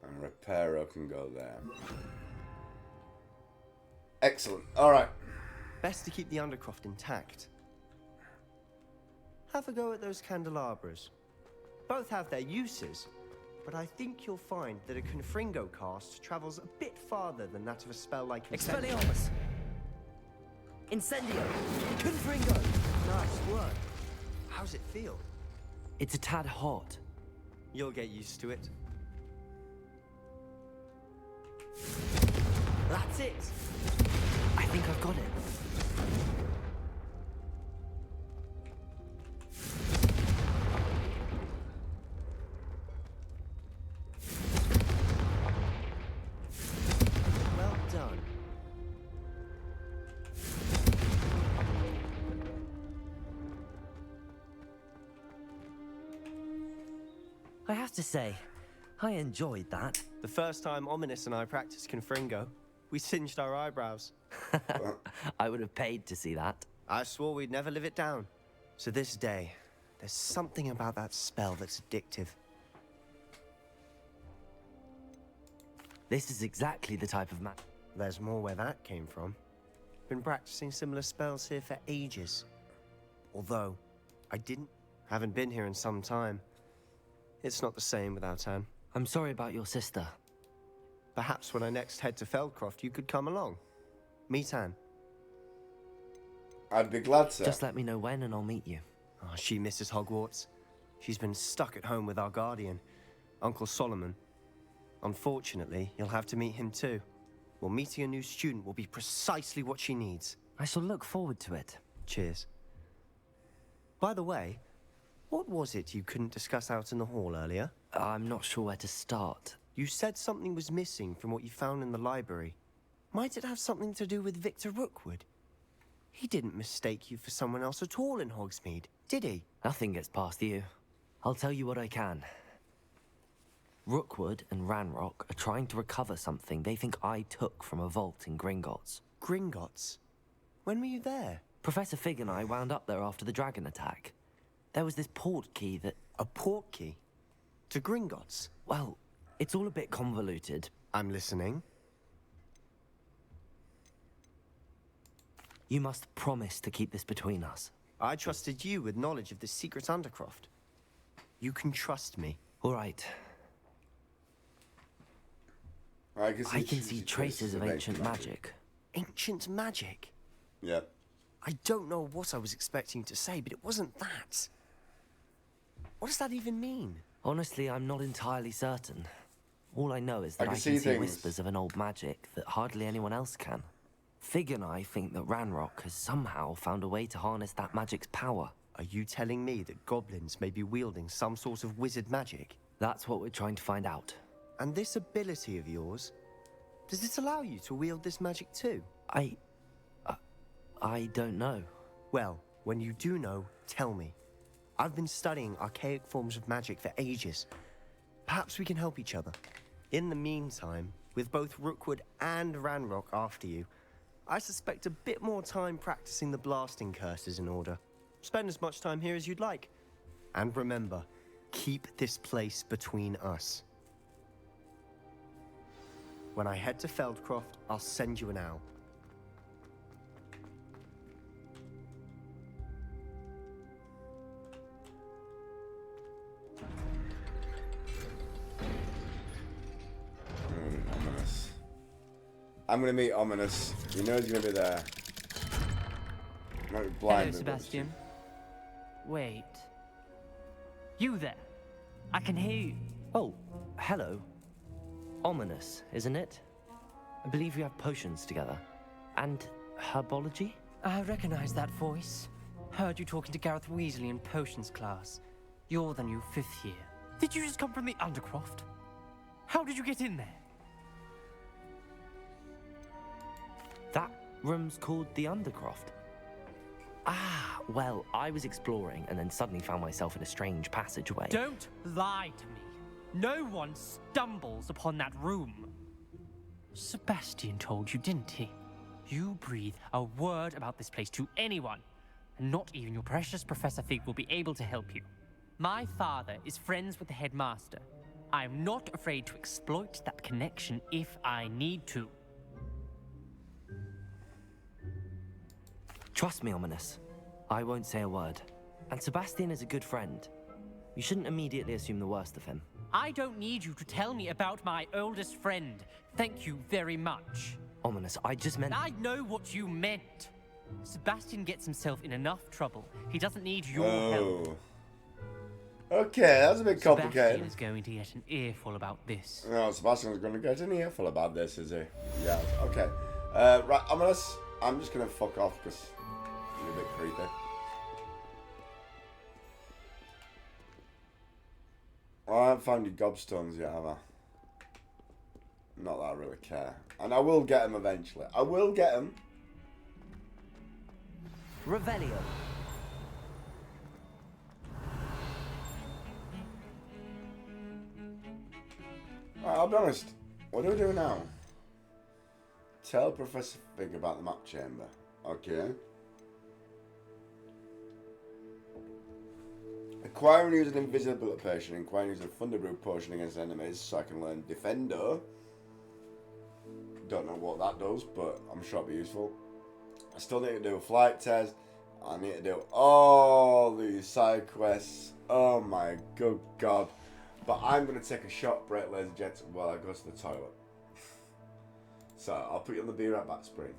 And Reparo can go there. Excellent. Alright. Best to keep the Undercroft intact. Have a go at those candelabras. Both have their uses, but I think you'll find that a Confringo cast travels a bit farther than that of a spell like Incendio. Expelliarmus! Incendio! Confringo! Nice work. How's it feel? It's a tad hot. You'll get used to it. That's it! I think I've got it. Well done. I have to say, I enjoyed that. The first time Ominous and I practiced Confringo, we singed our eyebrows. I would have paid to see that. I swore we'd never live it down. So this day, there's something about that spell that's addictive. This is exactly the type of magic. There's more where that came from. Been practicing similar spells here for ages. Although, haven't been here in some time. It's not the same without Anne. I'm sorry about your sister. Perhaps when I next head to Feldcroft, you could come along. Meet Anne. I'd be glad to. Just let me know when and I'll meet you. Oh, she misses Hogwarts. She's been stuck at home with our guardian, Uncle Solomon. Unfortunately, you'll have to meet him too. Well, meeting a new student will be precisely what she needs. I shall look forward to it. Cheers. By the way, what was it you couldn't discuss out in the hall earlier? I'm not sure where to start. You said something was missing from what you found in the library. Might it have something to do with Victor Rookwood? He didn't mistake you for someone else at all in Hogsmeade, did he? Nothing gets past you. I'll tell you what I can. Rookwood and Ranrock are trying to recover something they think I took from a vault in Gringotts. Gringotts? When were you there? Professor Fig and I wound up there after the dragon attack. There was this port key that... A port key? To Gringotts? Well, it's all a bit convoluted. I'm listening. You must promise to keep this between us. I trusted you with knowledge of the secret Undercroft. You can trust me. All right. I can see traces of ancient magic. Ancient magic? Yep. I don't know what I was expecting to say, but it wasn't that. What does that even mean? Honestly, I'm not entirely certain. All I know is that I can see whispers of an old magic that hardly anyone else can. Fig and I think that Ranrock has somehow found a way to harness that magic's power. Are you telling me that goblins may be wielding some sort of wizard magic? That's what we're trying to find out. And this ability of yours, does it allow you to wield this magic too? I don't know. Well, when you do know, tell me. I've been studying archaic forms of magic for ages. Perhaps we can help each other. In the meantime, with both Rookwood and Ranrock after you, I suspect a bit more time practicing the blasting curse is in order. Spend as much time here as you'd like. And remember, keep this place between us. When I head to Feldcroft, I'll send you an owl. Ominous. I'm gonna meet Ominous. You know he's gonna be there. Might be blind. Hello, Sebastian. Wait. You there? I can hear you. Oh, hello. Ominous, isn't it? I believe we have potions together. And herbology? I recognize that voice. Heard you talking to Gareth Weasley in potions class. You're the new 5th year. Did you just come from the Undercroft? How did you get in there? That Room's called the Undercroft. Ah, well, I was exploring and then suddenly found myself in a strange passageway. Don't lie to me. No one stumbles upon that room. Sebastian told you, didn't he? You breathe a word about this place to anyone, and not even your precious Professor Fig will be able to help you. My father is friends with the headmaster. I am not afraid to exploit that connection if I need to. Trust me, Ominous. I won't say a word. And Sebastian is a good friend. You shouldn't immediately assume the worst of him. I don't need you to tell me about my oldest friend. Thank you very much. Ominous, I just meant... I know what you meant. Sebastian gets himself in enough trouble. He doesn't need your help. Okay, that's a bit complicated. Sebastian is going to get an earful about this. No, Sebastian's going to get an earful about this, is he? Yeah, okay. Right, I'm just going to fuck off because it's a bit creepy. I haven't found your gobstones yet, have I? Not that I really care. And I will get them eventually. I will get them. Revelio. Right, I'll be honest. What do we do now? Tell Professor Fig about the map chamber. Okay. Acquire and use an invisibility potion. Acquire and use a Thunderbrew potion against enemies so I can learn Defender. Don't know what that does, but I'm sure it'll be useful. I still need to do a flight test. I need to do all these side quests. Oh my good god. But I'm going to take a short break, ladies and gents, while I go to the toilet. So, I'll put you on the be right back screen.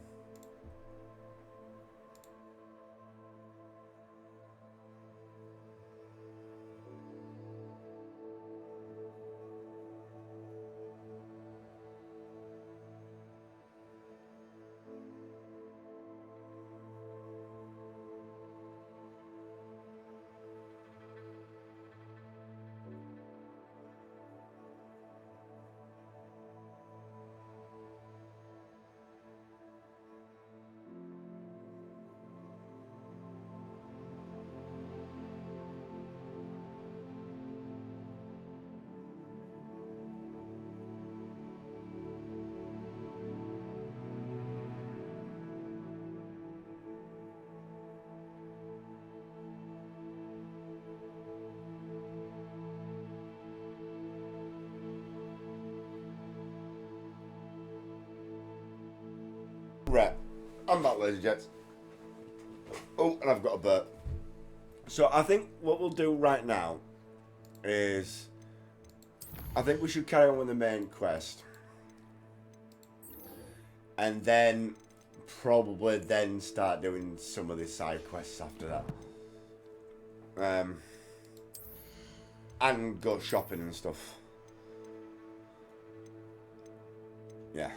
Right, I'm back, ladies and gents. Oh, and I've got a burp. So I think what we'll do right now is I think we should carry on with the main quest. And then probably then start doing some of the side quests after that. And go shopping and stuff. Yeah.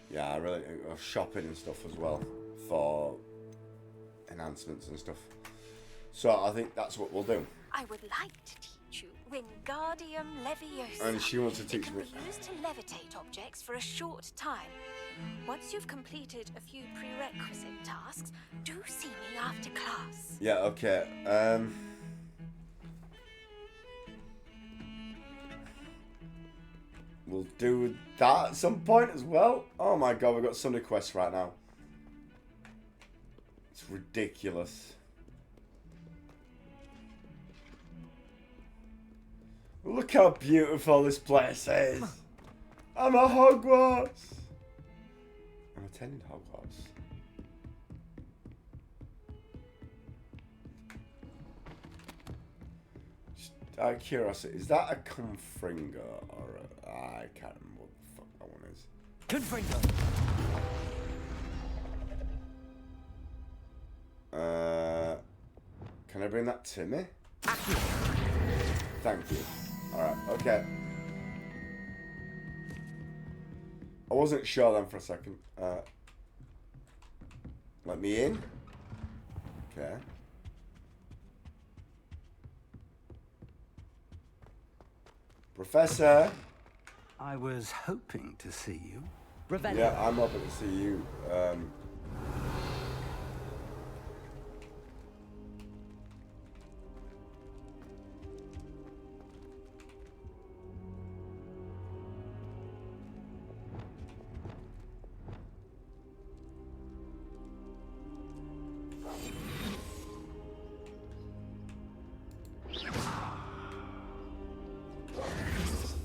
Yeah, I really shopping and stuff as well for enhancements and stuff. So I think that's what we'll do. I would like to teach you Wingardium Leviosa. And she wants to teach me. It can be used to levitate objects for a short time. Once you've completed a few prerequisite tasks, do see me after class. Yeah, okay. We'll do that at some point as well. Oh my god, we've got Sunday quests right now. It's ridiculous. Look how beautiful this place is. I'm at Hogwarts. I'm attending Hogwarts. Just out of curiosity, is that a Confringo or a... I can't remember what the fuck that one is. Confringo. Can I bring that to me? Thank you. Alright, okay. I wasn't sure then for a second. Let me in. Okay. Professor. I was hoping to see you. Revelio. Yeah, I'm hoping to see you.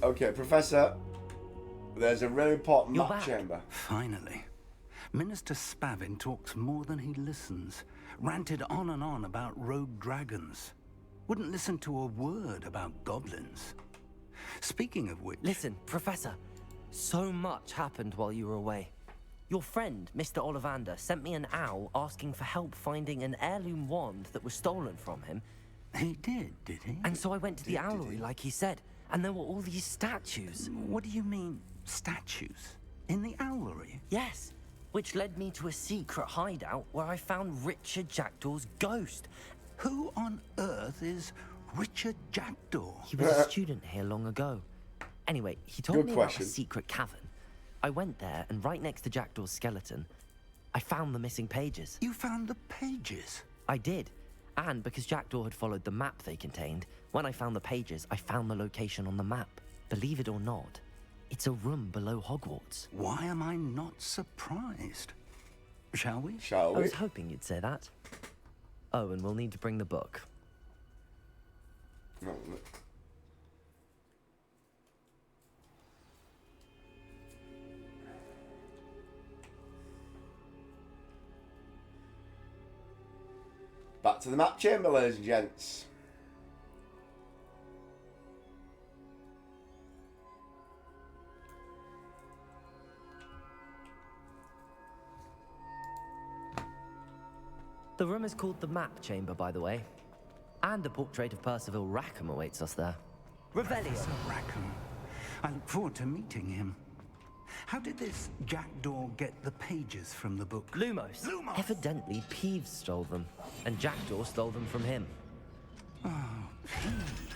Okay, Professor, there's a really important map chamber. Finally. Minister Spavin talks more than he listens. Ranted on and on about rogue dragons. Wouldn't listen to a word about goblins. Speaking of which... Listen, Professor. So much happened while you were away. Your friend, Mr. Ollivander, sent me an owl asking for help finding an heirloom wand that was stolen from him. He did he? And so I went to the owlery like he said. And there were all these statues. What do you mean, statues? In the owlery? Yes, which led me to a secret hideout where I found Richard Jackdaw's ghost. Who on earth is Richard Jackdaw? He was a student here long ago. Anyway, he told me about a secret cavern. I went there, and right next to Jackdaw's skeleton, I found the missing pages. You found the pages? I did. And because Jackdaw had followed the map they contained, when I found the pages, I found the location on the map. Believe it or not, it's a room below Hogwarts. Why am I not surprised? Shall we? Shall we? I was hoping you'd say that. Oh, and we'll need to bring the book. No, back to the map chamber, ladies and gents. The room is called the Map Chamber, by the way. And a portrait of Percival Rackham awaits us there. Revelio. Professor Rackham. I look forward to meeting him. How did this Jackdaw get the pages from the book? Lumos. Evidently, Peeves stole them, and Jackdaw stole them from him. Oh, Peeves.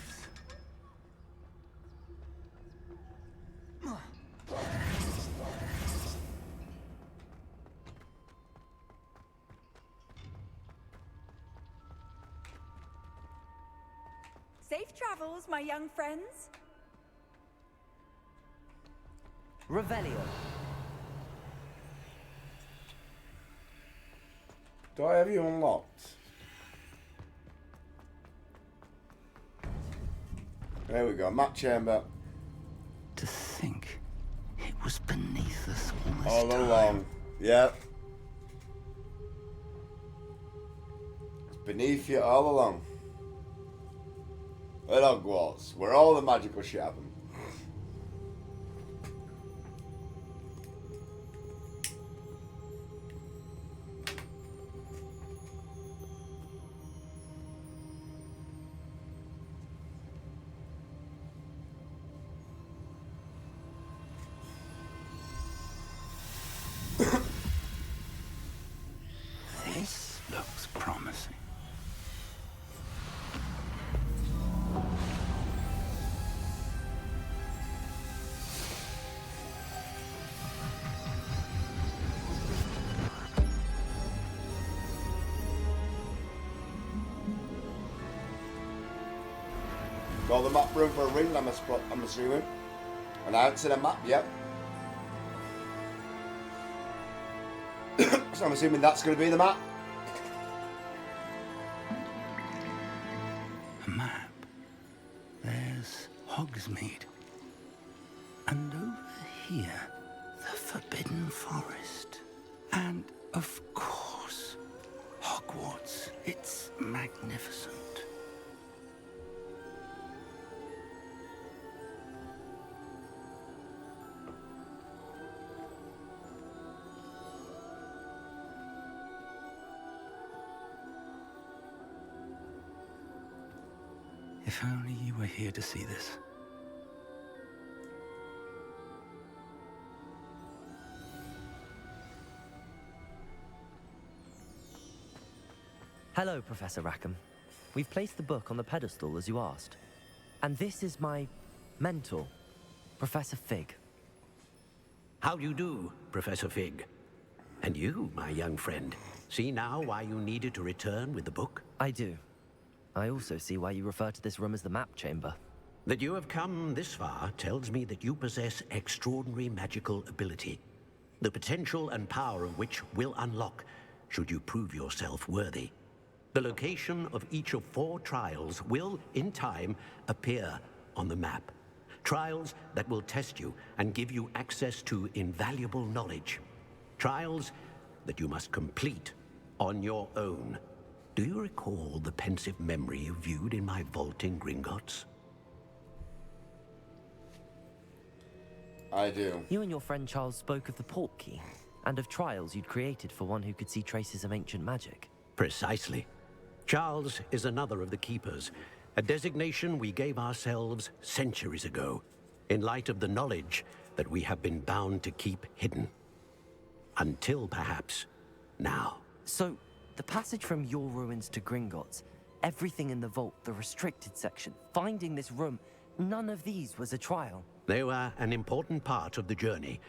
Safe travels, my young friends. Revelio. Do I have you unlocked? There we go, map chamber. To think it was beneath us all along. Yep. It's beneath you all along. At Hogwarts, where all the magical shit happened. This looks promising. Got the map room for a ring, I'm assuming. And I haven't seen a map yet. So I'm assuming that's going to be the map. A map. There's Hogsmeade. And over here, the Forbidden Forest. And, of course, Hogwarts. It's magnificent. If only you were here to see this. Hello, Professor Rackham. We've placed the book on the pedestal as you asked. And this is my mentor, Professor Fig. How do you do, Professor Fig? And you, my young friend, see now why you needed to return with the book? I do. I also see why you refer to this room as the map chamber. That you have come this far tells me that you possess extraordinary magical ability, the potential and power of which will unlock should you prove yourself worthy. The location of each of 4 trials will, in time, appear on the map. Trials that will test you and give you access to invaluable knowledge. Trials that you must complete on your own. Do you recall the pensive memory you viewed in my vault in Gringotts? I do. You and your friend Charles spoke of the port key, and of trials you'd created for one who could see traces of ancient magic. Precisely. Charles is another of the Keepers, a designation we gave ourselves centuries ago, in light of the knowledge that we have been bound to keep hidden. Until, perhaps, now. So, the passage from your ruins to Gringotts, everything in the vault, the restricted section, finding this room, none of these was a trial. They were an important part of the journey,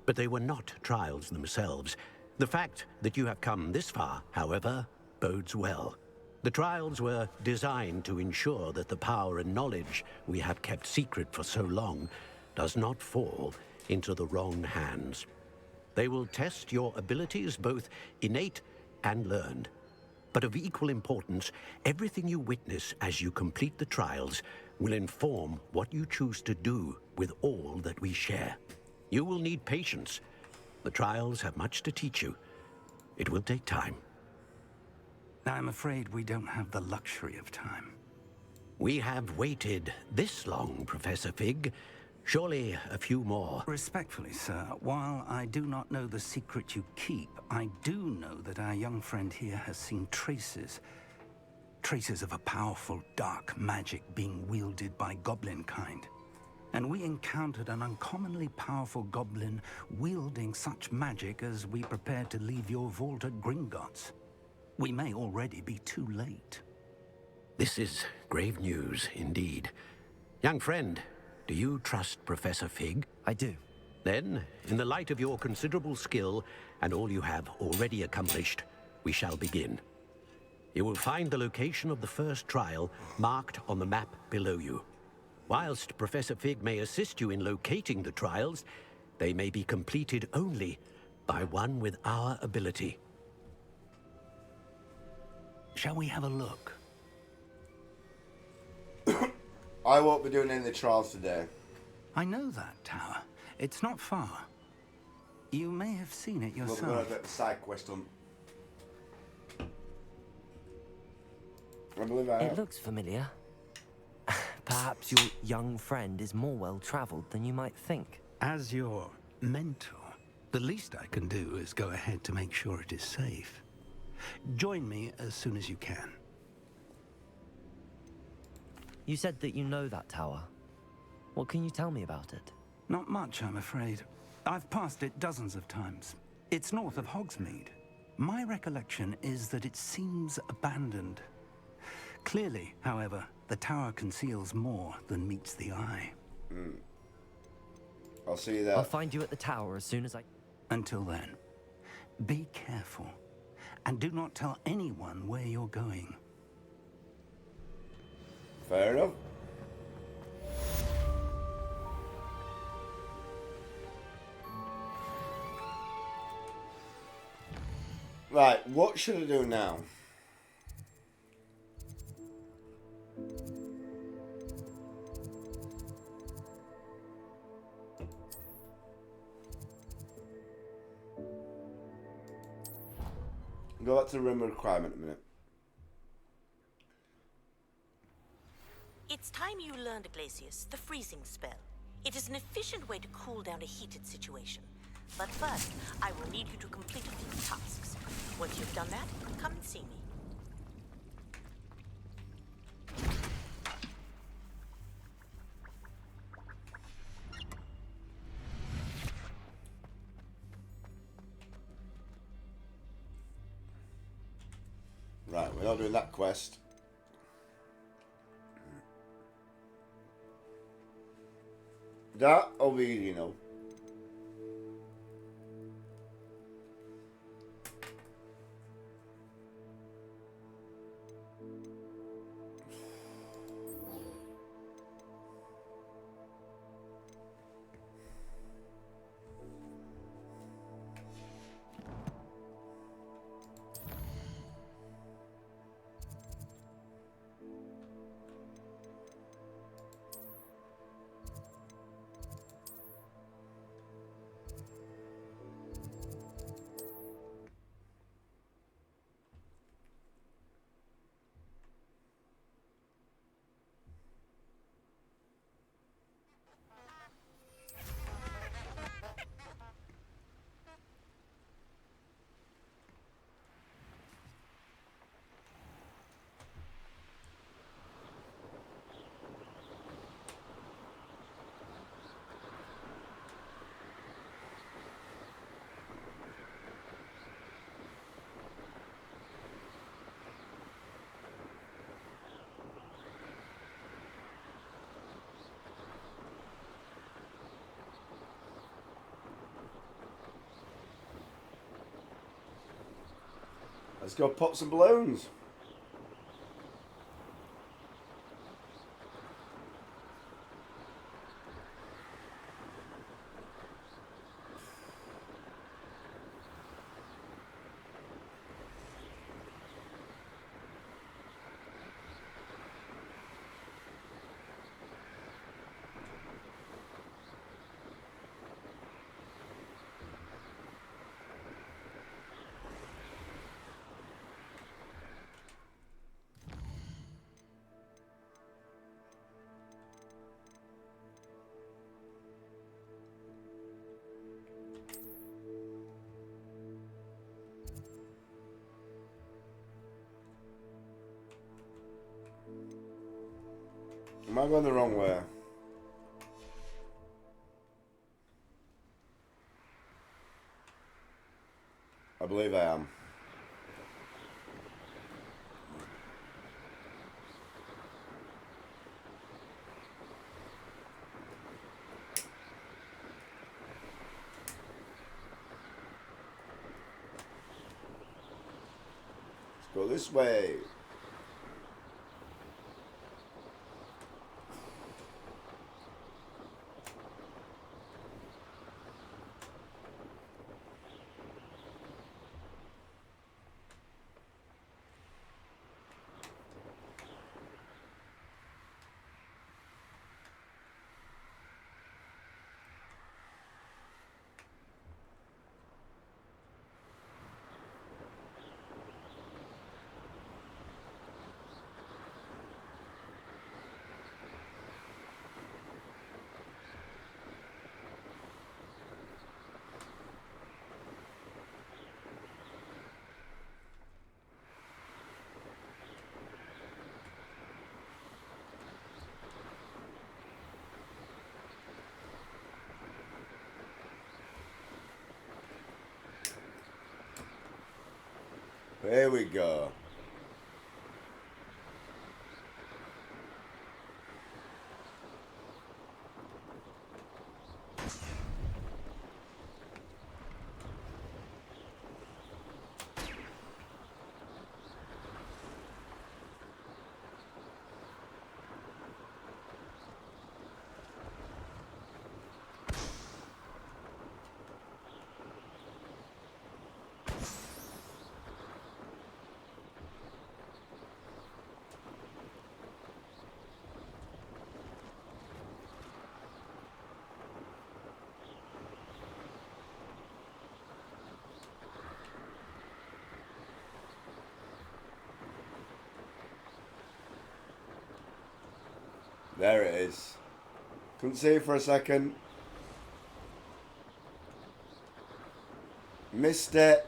but they were not trials themselves. The fact that you have come this far, however, bodes well. The trials were designed to ensure that the power and knowledge we have kept secret for so long does not fall into the wrong hands. They will test your abilities, both innate and learned. But of equal importance, everything you witness as you complete the trials will inform what you choose to do with all that we share. You will need patience. The trials have much to teach you. It will take time. I'm afraid we don't have the luxury of time. We have waited this long, Professor Fig. Surely a few more. Respectfully, sir, while I do not know the secret you keep, I do know that our young friend here has seen traces of a powerful dark magic being wielded by goblin kind. And we encountered an uncommonly powerful goblin wielding such magic as we prepared to leave your vault at Gringotts. We may already be too late. This is grave news indeed. Young friend, do you trust Professor Fig? I do. Then, in the light of your considerable skill and all you have already accomplished, we shall begin. You will find the location of the first trial marked on the map below you. Whilst Professor Fig may assist you in locating the trials, they may be completed only by one with our ability. Shall we have a look? I won't be doing any of the trials today. I know that tower. It's not far. You may have seen it yourself. We'll go the side quest on. I believe I have. It looks familiar. Perhaps your young friend is more well-traveled than you might think. As your mentor, the least I can do is go ahead to make sure it is safe. Join me as soon as you can. You said that you know that tower. What can you tell me about it? Not much, I'm afraid. I've passed it dozens of times. It's north of Hogsmeade. My recollection is that it seems abandoned. Clearly, however, the tower conceals more than meets the eye. I'll see you there. I'll find you at the tower as soon as I... Until then, be careful. And do not tell anyone where you're going. Fair enough. Right, what should I do now? Go back to the room of requirement a minute. It's time you learned, Glacius, the freezing spell. It is an efficient way to cool down a heated situation. But first, I will need you to complete a few tasks. Once you've done that, come and see me. Right, we're not doing that quest. That will be easy, you know. Let's go pop some balloons. Am I going the wrong way? I believe I am. Let's go this way. There we go. There it is. Couldn't see it for a second. Missed it.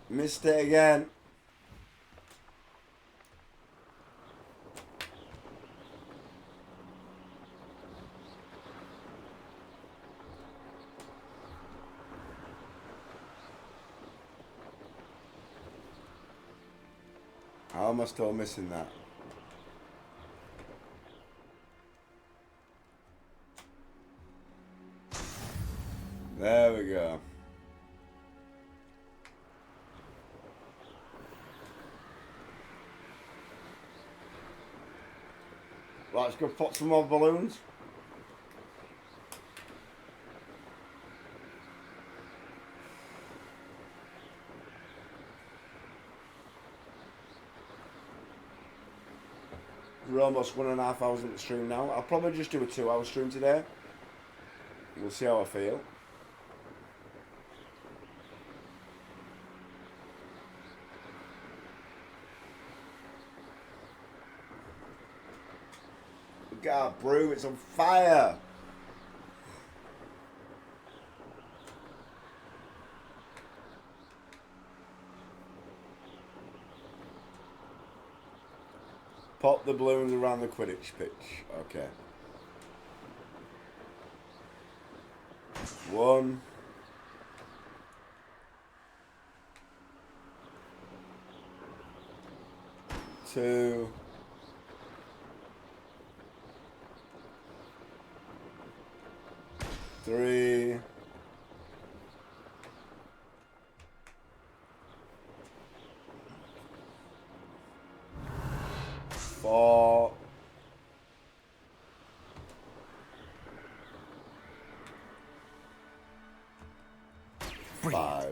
Missed it again. How am I still missing that? There we go. Right, let's go put some more balloons. We're almost 1.5 hours into the stream now. I'll probably just do a 2-hour stream today. We'll see how I feel. Look at our broom, it's on fire! Pop the balloons around the Quidditch pitch. Okay. 1. 2. 3. 4. 5.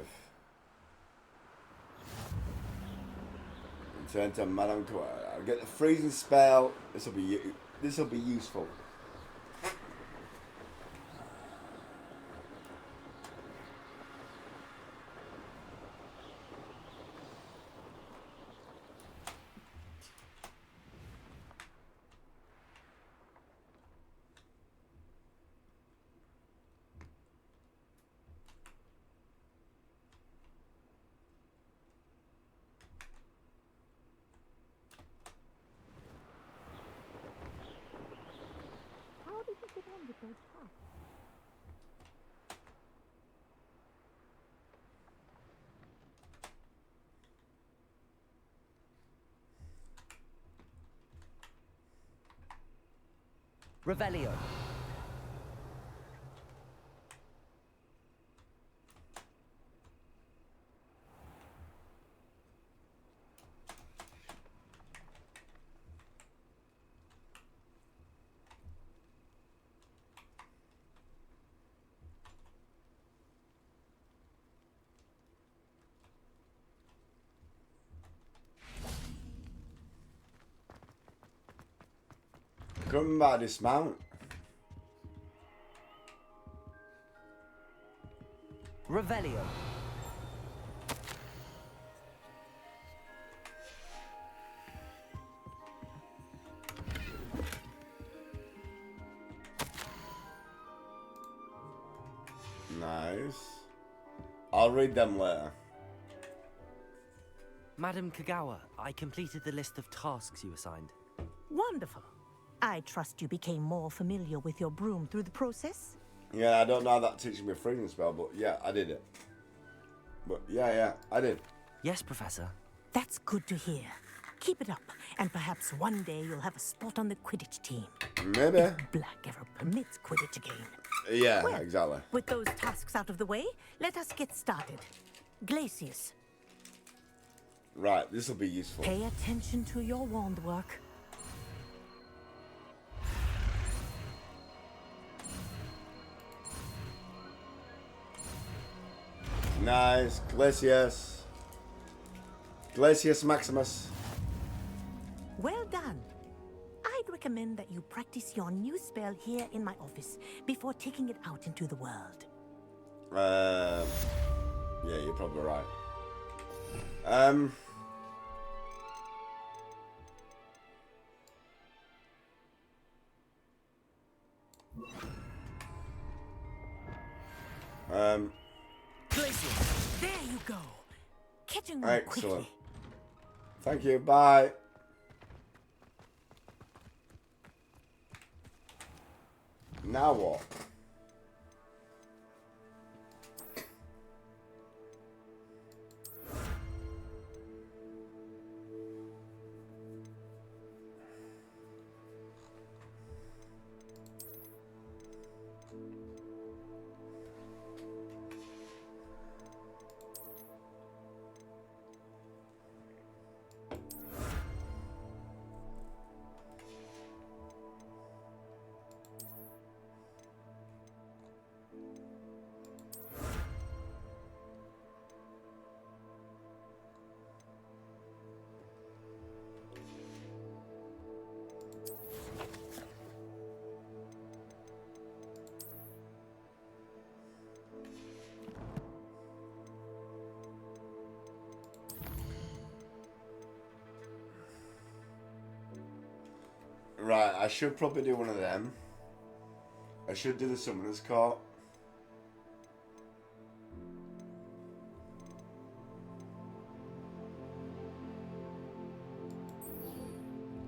And turn to Madame Kawhi. I'll get the freezing spell. This will be useful. Revelio. Come back, dismount. Revelio. Nice. I'll read them later. Madam Kagawa, I completed the list of tasks you assigned. Wonderful. I trust you became more familiar with your broom through the process? Yeah, I don't know how that teaches me a freezing spell, but yeah, I did it. But yeah, I did. Yes, Professor. That's good to hear. Keep it up, and perhaps one day you'll have a spot on the Quidditch team. Maybe. If Black ever permits Quidditch again. Yeah, well, exactly. With those tasks out of the way, let us get started. Glacius. Right, this will be useful. Pay attention to your wand work. Nice. Glacius. Glacius Maximus. Well done. I'd recommend that you practice your new spell here in my office before taking it out into the world. Yeah, you're probably right. Glacius, there you go. Catching them quickly. Thank you. Bye. Now what? Right, I should probably do one of them. I should do the Summoner's Court.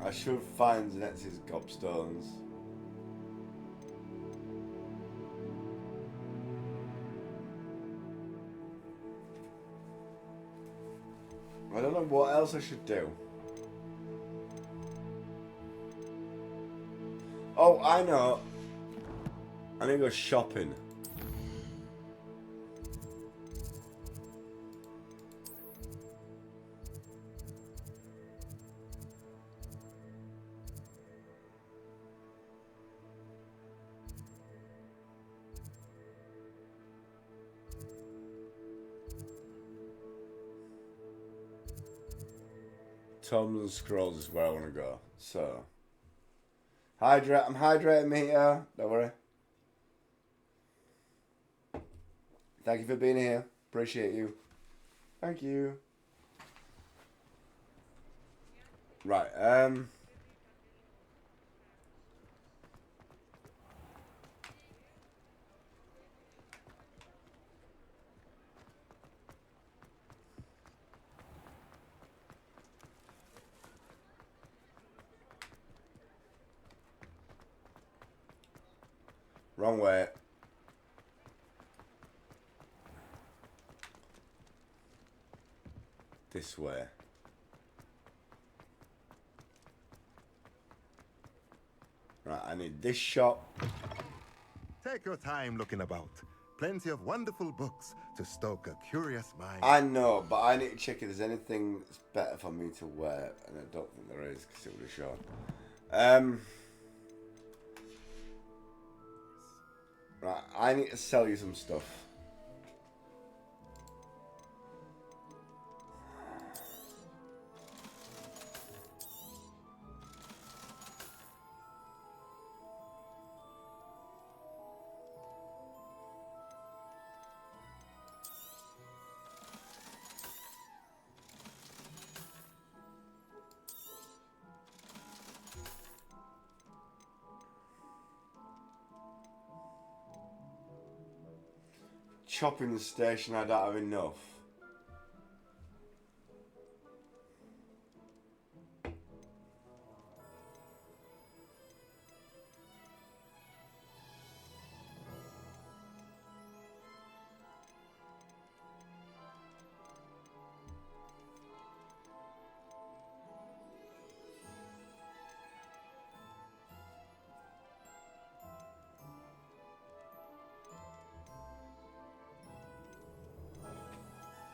I should find Zanetti's gobstones. I don't know what else I should do. Oh, I know. I need to go shopping. Tomes and Scrolls is where I want to go. So, I'm hydrating me here. Don't worry. Thank you for being here. Appreciate you. Thank you. Right. Wrong way. This way. Right, I need this shop. Take your time looking about. Plenty of wonderful books to stoke a curious mind. I know, but I need to check if there's anything that's better for me to wear, and I don't think there is, because it would have shown. Right, I need to sell you some stuff. Chopping station, I don't have enough.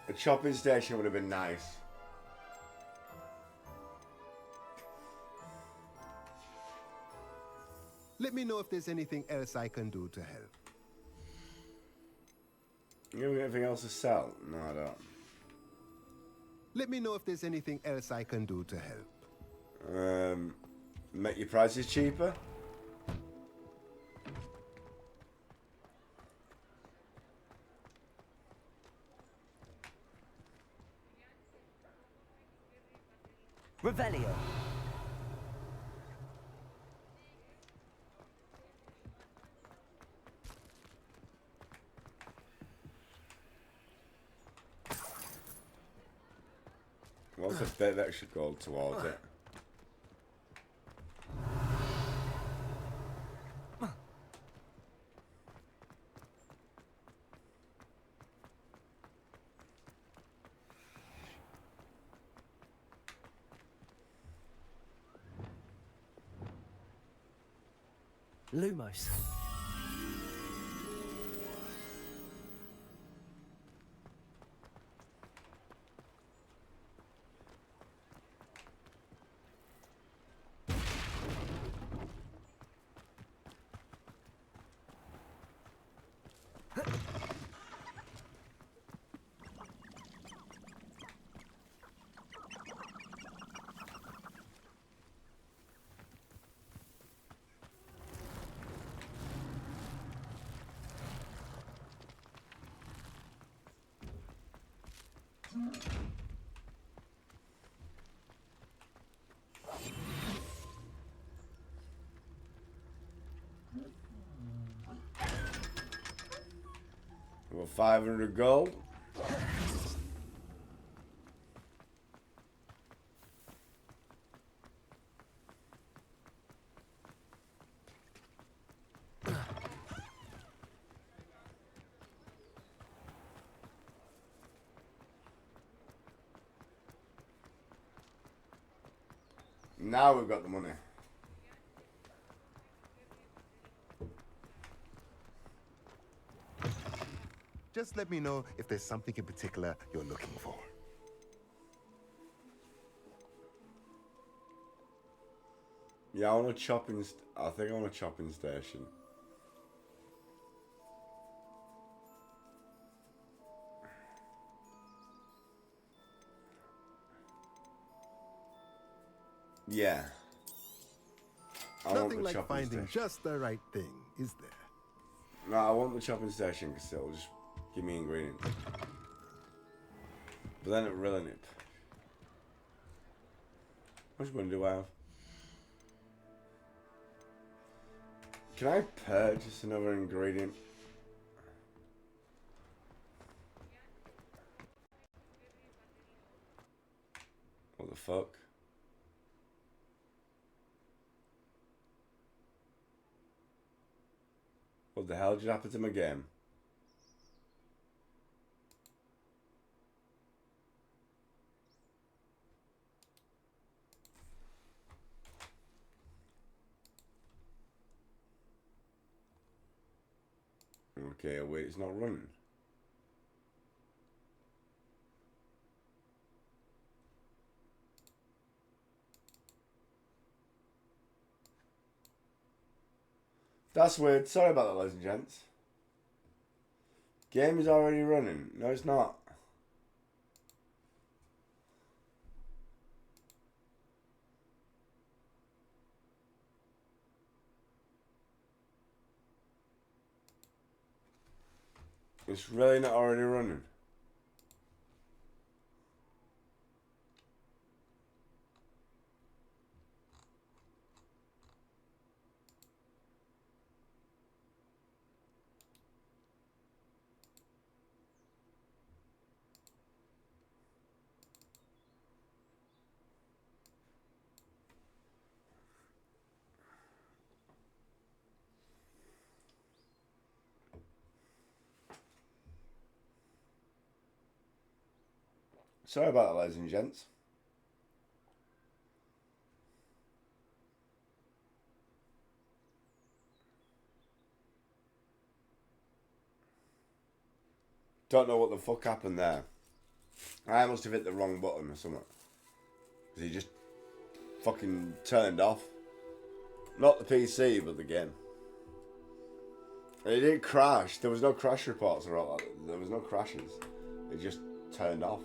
A chopping station would have been nice. Let me know if there's anything else I can do to help. You have anything else to sell? No, I don't. Let me know if there's anything else I can do to help. Make your prices cheaper? Revelio. What's a bit that should go towards it? Lumos. Well, 500 gold. Now we've got the money. Just let me know if there's something in particular you're looking for. Yeah, I want a chopping. I think I want a chopping station. Yeah. Nothing like finding just the right thing, is there? No, I want the chopping station because it'll just give me ingredients. But then it really nip. How much money do I have? Can I purchase another ingredient? What the fuck? What the hell just happened to my game? Okay, wait, it's not running. That's weird. Sorry about that, ladies and gents. Game is already running. No, it's not. It's really not already running. Sorry about that, ladies and gents. Don't know what the fuck happened there. I must have hit the wrong button or something. Because he just fucking turned off. Not the PC, but the game. It didn't crash. There was no crash reports or all that. There was no crashes. It just turned off.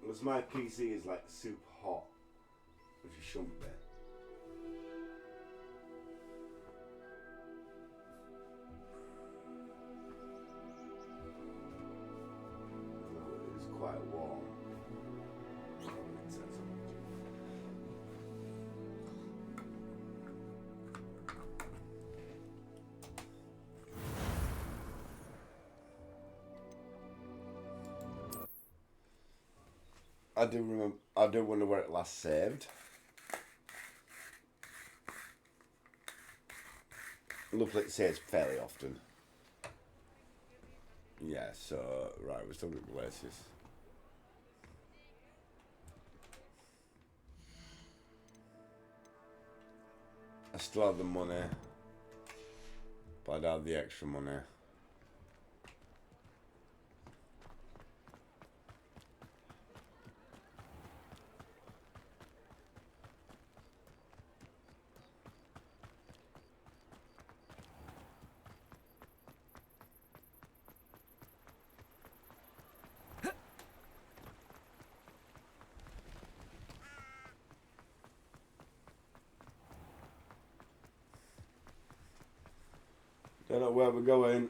Because my PC is like super hot. Which it shouldn't be. It's quite warm. I do remember. I do wonder where it last saved. Looks like it saves fairly often. Yeah, so right, we're still with Glacius. I still have the money, but I don't have the extra money. Don't know where we're going.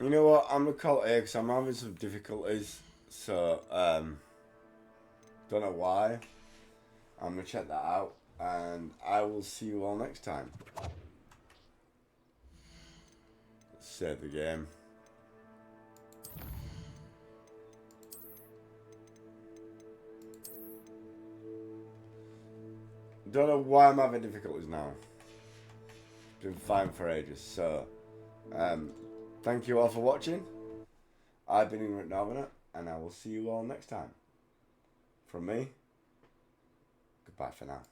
You know what? I'm gonna call it here because I'm having some difficulties. So, don't know why. I'm gonna check that out, and I will see you all next time. Let's save the game. Don't know why I'm having difficulties now. It's been fine for ages. So, thank you all for watching. I've been Ignorant Northerner, and I will see you all next time. From me, goodbye for now.